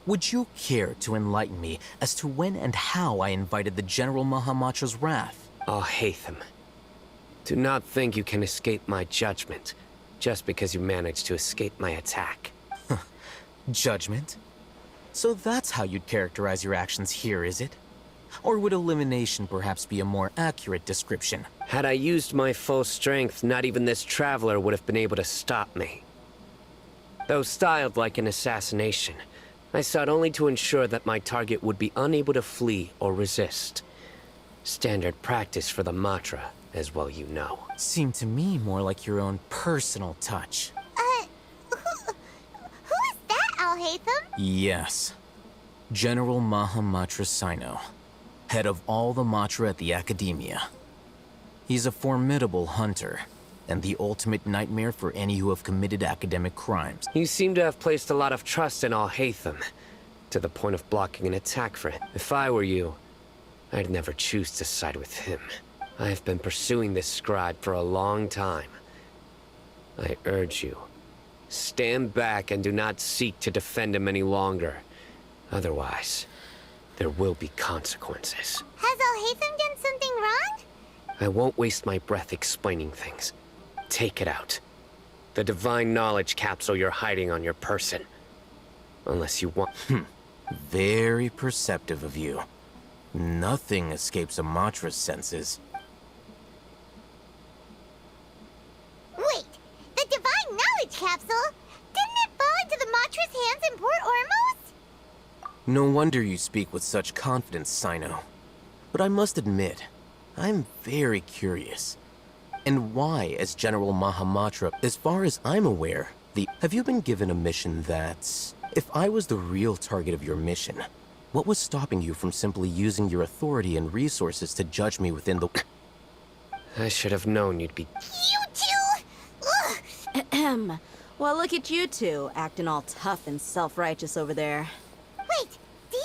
[SPEAKER 15] Would you care to enlighten me as to when and how I invited the General Mahamatra's wrath?
[SPEAKER 16] Oh, Haytham. Do not think you can escape my judgment, just because you managed to escape my attack.
[SPEAKER 15] Judgment? So that's how you'd characterize your actions here, is it? Or would elimination perhaps be a more accurate description?
[SPEAKER 16] Had I used my full strength, not even this traveler would have been able to stop me. Though styled like an assassination, I sought only to ensure that my target would be unable to flee or resist. Standard practice for the Matra, as well you know.
[SPEAKER 15] Seemed to me more like your own personal touch.
[SPEAKER 3] Who is that, Al-Haytham?
[SPEAKER 15] Yes. General Mahamatra Sino, head of all the Matra at the Academia. He's a formidable hunter, and the ultimate nightmare for any who have committed academic crimes.
[SPEAKER 16] You seem to have placed a lot of trust in Alhaitham, to the point of blocking an attack for him. If I were you, I'd never choose to side with him. I have been pursuing this scribe for a long time. I urge you, stand back and do not seek to defend him any longer. Otherwise, there will be consequences.
[SPEAKER 3] Has Alhaitham done something wrong?
[SPEAKER 16] I won't waste my breath explaining things. Take it out. The divine knowledge capsule you're hiding on your person. Unless you want...
[SPEAKER 15] Very perceptive of you. Nothing escapes Amatra's senses.
[SPEAKER 3] Wait, the divine knowledge capsule? Didn't it fall into the Matra's hands in Port Ormos?
[SPEAKER 15] No wonder you speak with such confidence, Sino. But I must admit, I'm very curious. And why, as General Mahamatra, as far as I'm aware, have you been given a mission that's... If I was the real target of your mission, what was stopping you from simply using your authority and resources to judge me within the...
[SPEAKER 16] I should have known you'd be...
[SPEAKER 3] You two?
[SPEAKER 13] Ahem. Well, look at you two, acting all tough and self-righteous over there.
[SPEAKER 3] Wait, Dia?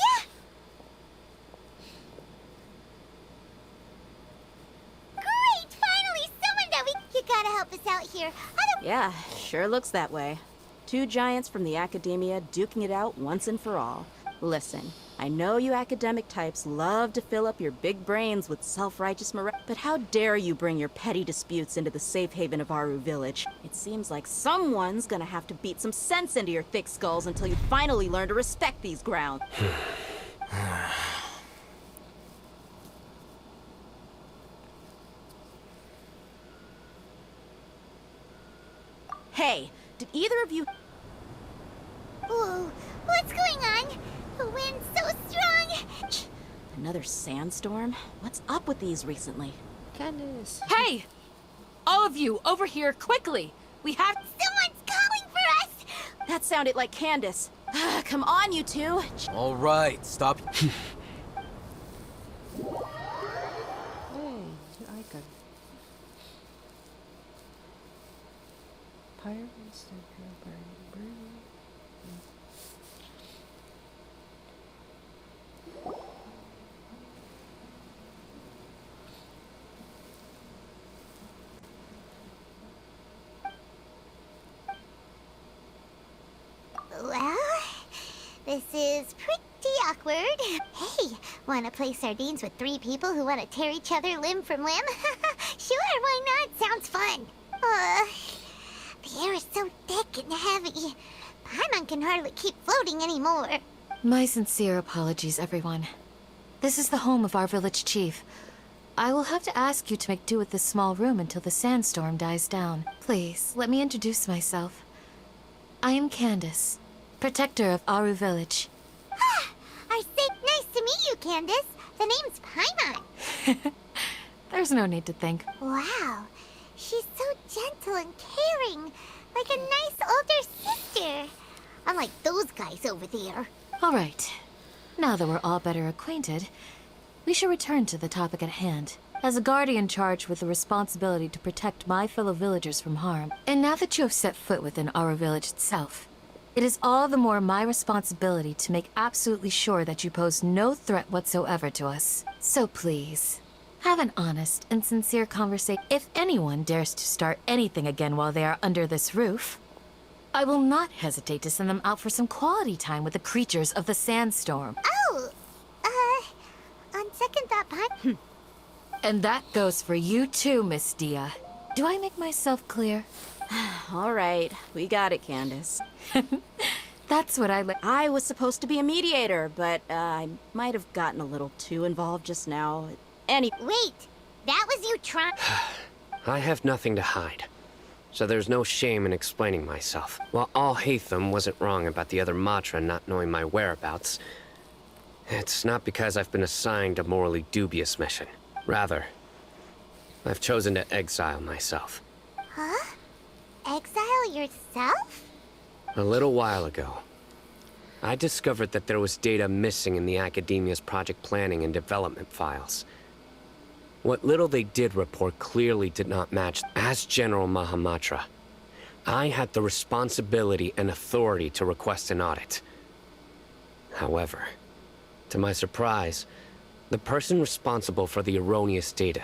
[SPEAKER 3] Great! Finally, someone that you gotta help us out here.
[SPEAKER 13] Yeah, sure looks that way. Two giants from the academia duking it out once and for all. Listen, I know you academic types love to fill up your big brains with self-righteous but how dare you bring your petty disputes into the safe haven of Aru Village? It seems like someone's gonna have to beat some sense into your thick skulls until you finally learn to respect these grounds. Hey, did either of you...
[SPEAKER 3] Whoa, what's going on? The wind's so strong.
[SPEAKER 13] Another sandstorm? What's up with these recently?
[SPEAKER 7] Candace.
[SPEAKER 9] Hey! All of you, over here, quickly! We have...
[SPEAKER 3] Someone's calling for us!
[SPEAKER 13] That sounded like Candace. Come on, you two.
[SPEAKER 15] All right, stop.
[SPEAKER 7] Hey, icon. Pirates that burn.
[SPEAKER 3] Well, this is pretty awkward. Hey, wanna play sardines with three people who wanna tear each other limb from limb? Sure, why not? Sounds fun. The air is so thick and heavy. Paimon can hardly keep floating anymore.
[SPEAKER 17] My sincere apologies, everyone. This is the home of our village chief. I will have to ask you to make do with this small room until the sandstorm dies down. Please, let me introduce myself. I am Candace, protector of Aru Village.
[SPEAKER 3] Nice to meet you, Candace. The name's Paimon.
[SPEAKER 17] There's no need to thank.
[SPEAKER 3] Wow, she's so gentle and caring, like a nice older sister. Unlike those guys over there.
[SPEAKER 17] All right. Now that we're all better acquainted, we should return to the topic at hand. As a guardian charged with the responsibility to protect my fellow villagers from harm, and now that you have set foot within Aru Village itself, it is all the more my responsibility to make absolutely sure that you pose no threat whatsoever to us. So please, have an honest and sincere conversation. If anyone dares to start anything again while they are under this roof, I will not hesitate to send them out for some quality time with the creatures of the sandstorm.
[SPEAKER 3] Oh, on second thought, Paimon.
[SPEAKER 17] And that goes for you too, Miss Dia. Do I make myself clear?
[SPEAKER 13] All right, we got it, Candace.
[SPEAKER 17] That's what
[SPEAKER 13] I was supposed to be a mediator, but I might have gotten a little too involved just now.
[SPEAKER 3] Wait, that was you trying...
[SPEAKER 16] I have nothing to hide, so there's no shame in explaining myself. While Alhaitham wasn't wrong about the other Matra not knowing my whereabouts, it's not because I've been assigned a morally dubious mission. Rather, I've chosen to exile myself.
[SPEAKER 3] Huh? Exile yourself?
[SPEAKER 16] A little while ago, I discovered that there was data missing in the Academia's project planning and development files. What little they did report clearly did not match. As General Mahamatra, I had the responsibility and authority to request an audit. However, to my surprise, the person responsible for the erroneous data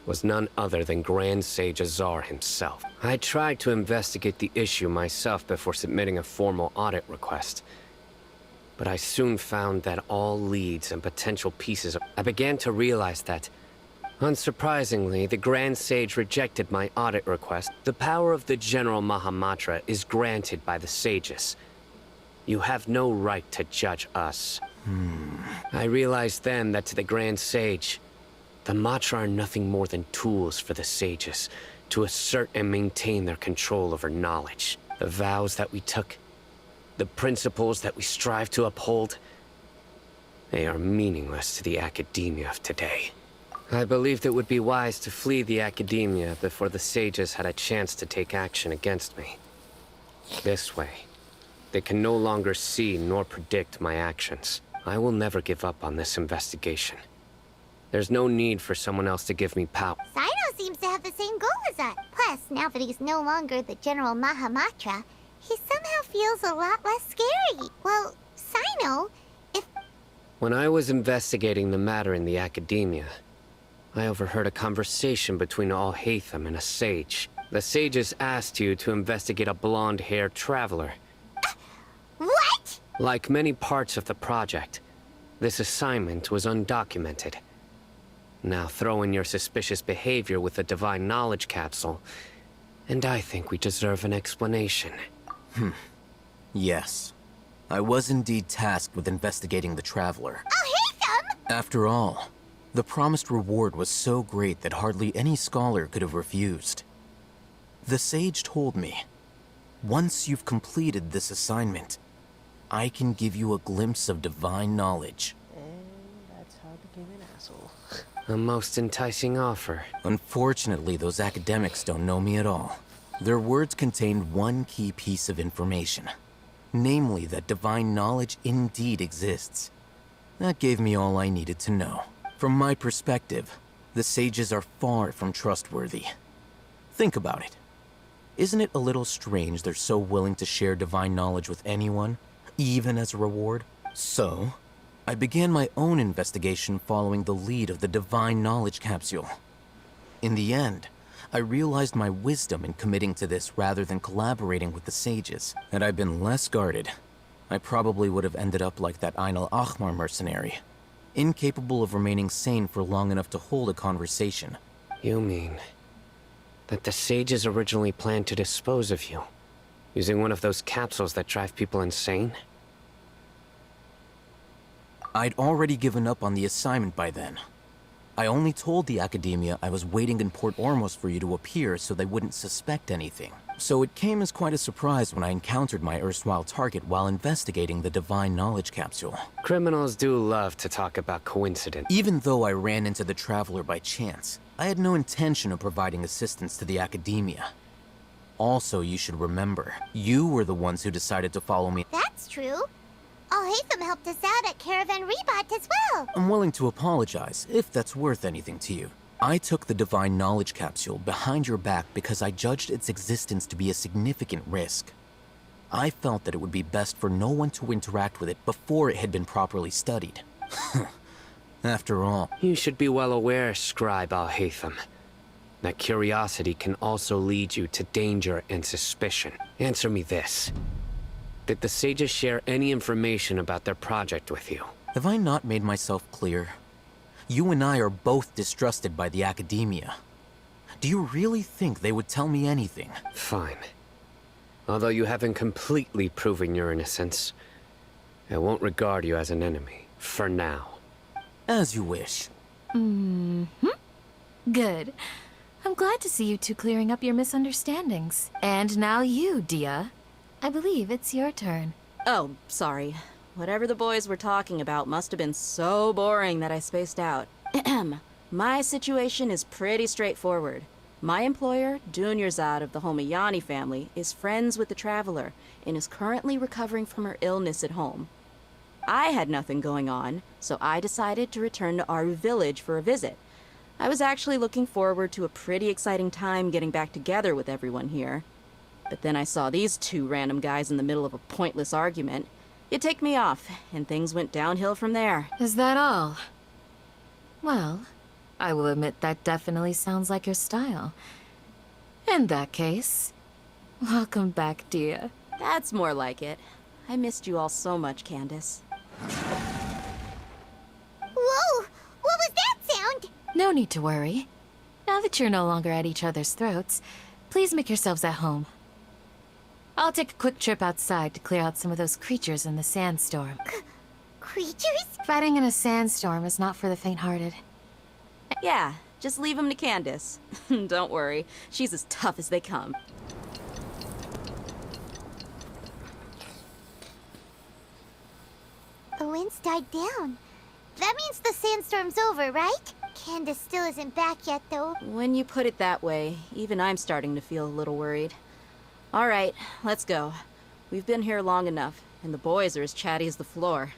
[SPEAKER 16] was none other than Grand Sage Azar himself. I tried to investigate the issue myself before submitting a formal audit request, but I soon found that all leads and potential pieces. I began to realize that, unsurprisingly, the Grand Sage rejected my audit request. The power of the General Mahamatra is granted by the sages. You have no right to judge us. I realized then that to the Grand Sage, the Matra are nothing more than tools for the sages to assert and maintain their control over knowledge. The vows that we took, the principles that we strive to uphold, they are meaningless to the academia of today. I believed it would be wise to flee the academia before the sages had a chance to take action against me. This way, they can no longer see nor predict my actions. I will never give up on this investigation. There's no need for someone else to give me power.
[SPEAKER 3] Sino seems to have the same goal as us. Plus, now that he's no longer the General Mahamatra, he somehow feels a lot less scary. Well, Sino,
[SPEAKER 16] When I was investigating the matter in the academia, I overheard a conversation between Alhaitham and a sage. The sages asked you to investigate a blonde-haired traveler.
[SPEAKER 3] What?
[SPEAKER 16] Like many parts of the project, this assignment was undocumented. Now throw in your suspicious behavior with the Divine Knowledge Capsule, and I think we deserve an explanation.
[SPEAKER 15] Yes. I was indeed tasked with investigating the Traveler.
[SPEAKER 3] Alhaitham!
[SPEAKER 15] After all, the promised reward was so great that hardly any scholar could have refused. The sage told me, once you've completed this assignment, I can give you a glimpse of divine knowledge.
[SPEAKER 7] And that's how I became an asshole.
[SPEAKER 16] A most enticing offer.
[SPEAKER 15] Unfortunately, those academics don't know me at all. Their words contained one key piece of information. Namely, that divine knowledge indeed exists. That gave me all I needed to know. From my perspective, the sages are far from trustworthy. Think about it. Isn't it a little strange they're so willing to share divine knowledge with anyone, even as a reward? So, I began my own investigation following the lead of the Divine Knowledge Capsule. In the end, I realized my wisdom in committing to this rather than collaborating with the sages. Had I been less guarded, I probably would have ended up like that Ain al-Ahmar mercenary, incapable of remaining sane for long enough to hold a conversation.
[SPEAKER 16] You mean that the sages originally planned to dispose of you, using one of those capsules that drive people insane?
[SPEAKER 15] I'd already given up on the assignment by then. I only told the Academia I was waiting in Port Ormos for you to appear so they wouldn't suspect anything. So it came as quite a surprise when I encountered my erstwhile target while investigating the Divine Knowledge Capsule.
[SPEAKER 16] Criminals do love to talk about coincidence.
[SPEAKER 15] Even though I ran into the Traveler by chance, I had no intention of providing assistance to the Academia. Also, you should remember, you were the ones who decided to follow me.
[SPEAKER 3] That's true. Alhaitham helped us out at Caravan Rebat as well.
[SPEAKER 15] I'm willing to apologize, if that's worth anything to you. I took the Divine Knowledge Capsule behind your back because I judged its existence to be a significant risk. I felt that it would be best for no one to interact with it before it had been properly studied. After all...
[SPEAKER 16] You should be well aware, Scribe Alhaitham, that curiosity can also lead you to danger and suspicion. Answer me this. Did the sages share any information about their project with you?
[SPEAKER 15] Have I not made myself clear? You and I are both distrusted by the Academia. Do you really think they would tell me anything?
[SPEAKER 16] Fine. Although you haven't completely proven your innocence, I won't regard you as an enemy, for now.
[SPEAKER 15] As you wish.
[SPEAKER 17] Good. I'm glad to see you two clearing up your misunderstandings. And now you, Dia. I believe it's your turn.
[SPEAKER 13] Oh, sorry. Whatever the boys were talking about must have been so boring that I spaced out. My situation is pretty straightforward. My employer, Dunyarzad of the Homayani family, is friends with the Traveler and is currently recovering from her illness at home. I had nothing going on, so I decided to return to our village for a visit. I was actually looking forward to a pretty exciting time getting back together with everyone here. But then I saw these two random guys in the middle of a pointless argument. It ticked me off, and things went downhill from there.
[SPEAKER 17] Is that all? Well, I will admit that definitely sounds like your style. In that case, welcome back, dear.
[SPEAKER 13] That's more like it. I missed you all so much, Candace.
[SPEAKER 3] Whoa! What was that sound?
[SPEAKER 17] No need to worry. Now that you're no longer at each other's throats, please make yourselves at home. I'll take a quick trip outside to clear out some of those creatures in the sandstorm.
[SPEAKER 3] Creatures?
[SPEAKER 17] Fighting in a sandstorm is not for the faint-hearted.
[SPEAKER 13] Yeah, just leave them to Candace. Don't worry, she's as tough as they come.
[SPEAKER 3] The wind's died down. That means the sandstorm's over, right? Candace still isn't back yet, though.
[SPEAKER 13] When you put it that way, even I'm starting to feel a little worried. All right, let's go. We've been here long enough, and the boys are as chatty as the floor.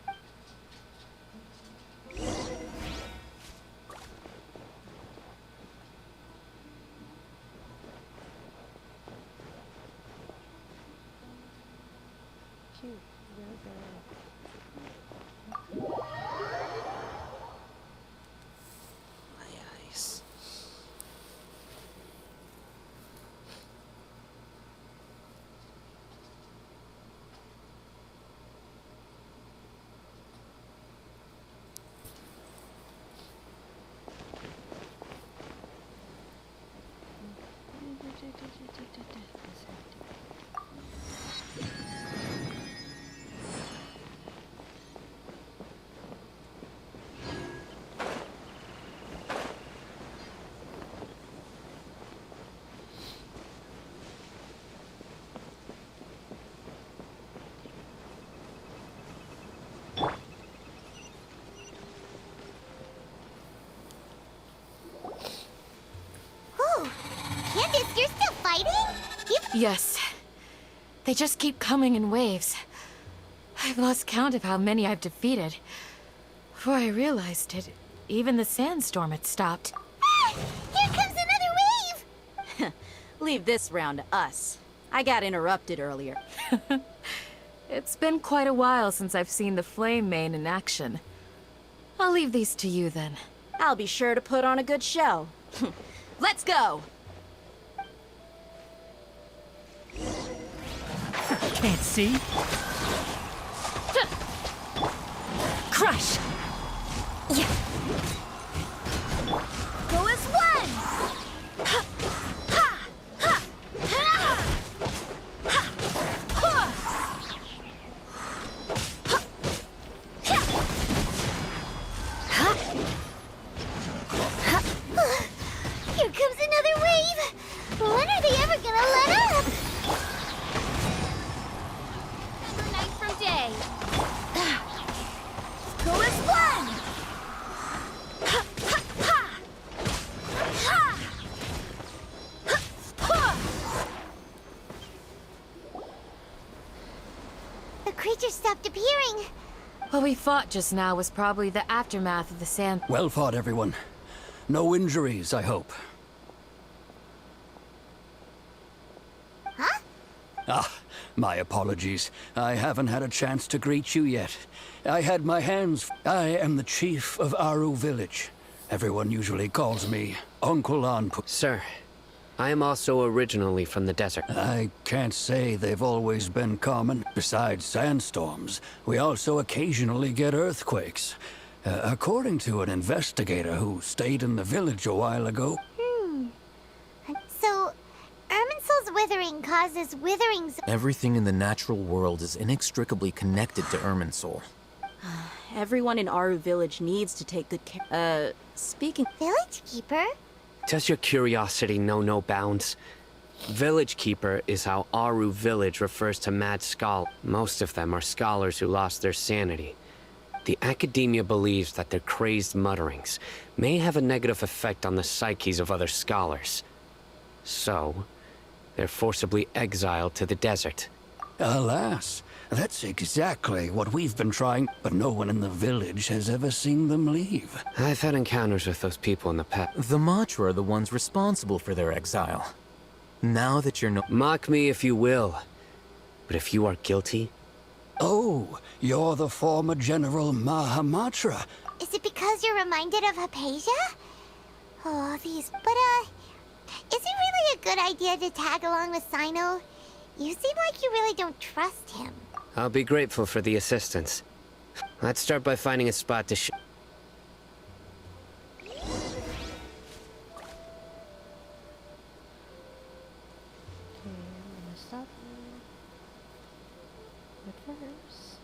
[SPEAKER 3] Candace, you're still fighting?
[SPEAKER 17] Yes. They just keep coming in waves. I've lost count of how many I've defeated. Before I realized it, even the sandstorm had stopped.
[SPEAKER 3] Ah! Here comes another wave!
[SPEAKER 13] Leave this round to us. I got interrupted earlier.
[SPEAKER 17] It's been quite a while since I've seen the Flame Mane in action. I'll leave these to you then.
[SPEAKER 13] I'll be sure to put on a good show. Let's go!
[SPEAKER 14] Can't see?
[SPEAKER 17] Crush!
[SPEAKER 3] Yeah. Go as one! Ha! Ha! Ha! Ha! Ha! Ha! Ha! Ha! Here comes another wave! When are they ever gonna let up? Another night from day. Go as one! Ha! Ha! Ha! Ha! Ha! Ha! The creature stopped appearing.
[SPEAKER 17] What we fought just now was probably the aftermath of the sand.
[SPEAKER 18] Well fought, everyone. No injuries, I hope.
[SPEAKER 3] Huh?
[SPEAKER 18] Ah, my apologies. I haven't had a chance to greet you yet. I had my hands... I am the chief of Aru Village. Everyone usually calls me Uncle Anpu.
[SPEAKER 16] Sir, I am also originally from the desert.
[SPEAKER 18] I can't say they've always been common. Besides sandstorms, we also occasionally get earthquakes. According to an investigator who stayed in the village a while ago.
[SPEAKER 3] So, Irminsul's withering causes witherings.
[SPEAKER 15] Everything in the natural world is inextricably connected to Irminsul.
[SPEAKER 13] Everyone in Aru Village needs to take good care. Speaking...
[SPEAKER 3] Village Keeper?
[SPEAKER 16] Does your curiosity know no bounds? Village Keeper is how Aru Village refers to mad scholars. Most of them are scholars who lost their sanity. The Academia believes that their crazed mutterings may have a negative effect on the psyches of other scholars. So, they're forcibly exiled to the desert.
[SPEAKER 18] Alas, That's exactly what we've been trying, but no one in the village has ever seen them leave.
[SPEAKER 16] I've had encounters with those people in the past.
[SPEAKER 15] The Matra are the ones responsible for their exile. Now that you're no—
[SPEAKER 16] Mock me if you will, but if you are guilty...
[SPEAKER 18] Oh, you're the former General Mahamatra.
[SPEAKER 3] Is it because you're reminded of Hypatia? Oh, these... But, is it really a good idea to tag along with Sino? You seem like you really don't trust him.
[SPEAKER 16] I'll be grateful for the assistance. Let's start by finding a spot to
[SPEAKER 7] Stop. But first...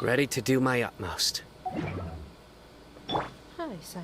[SPEAKER 16] Ready to do my utmost.
[SPEAKER 7] Hi, Sino.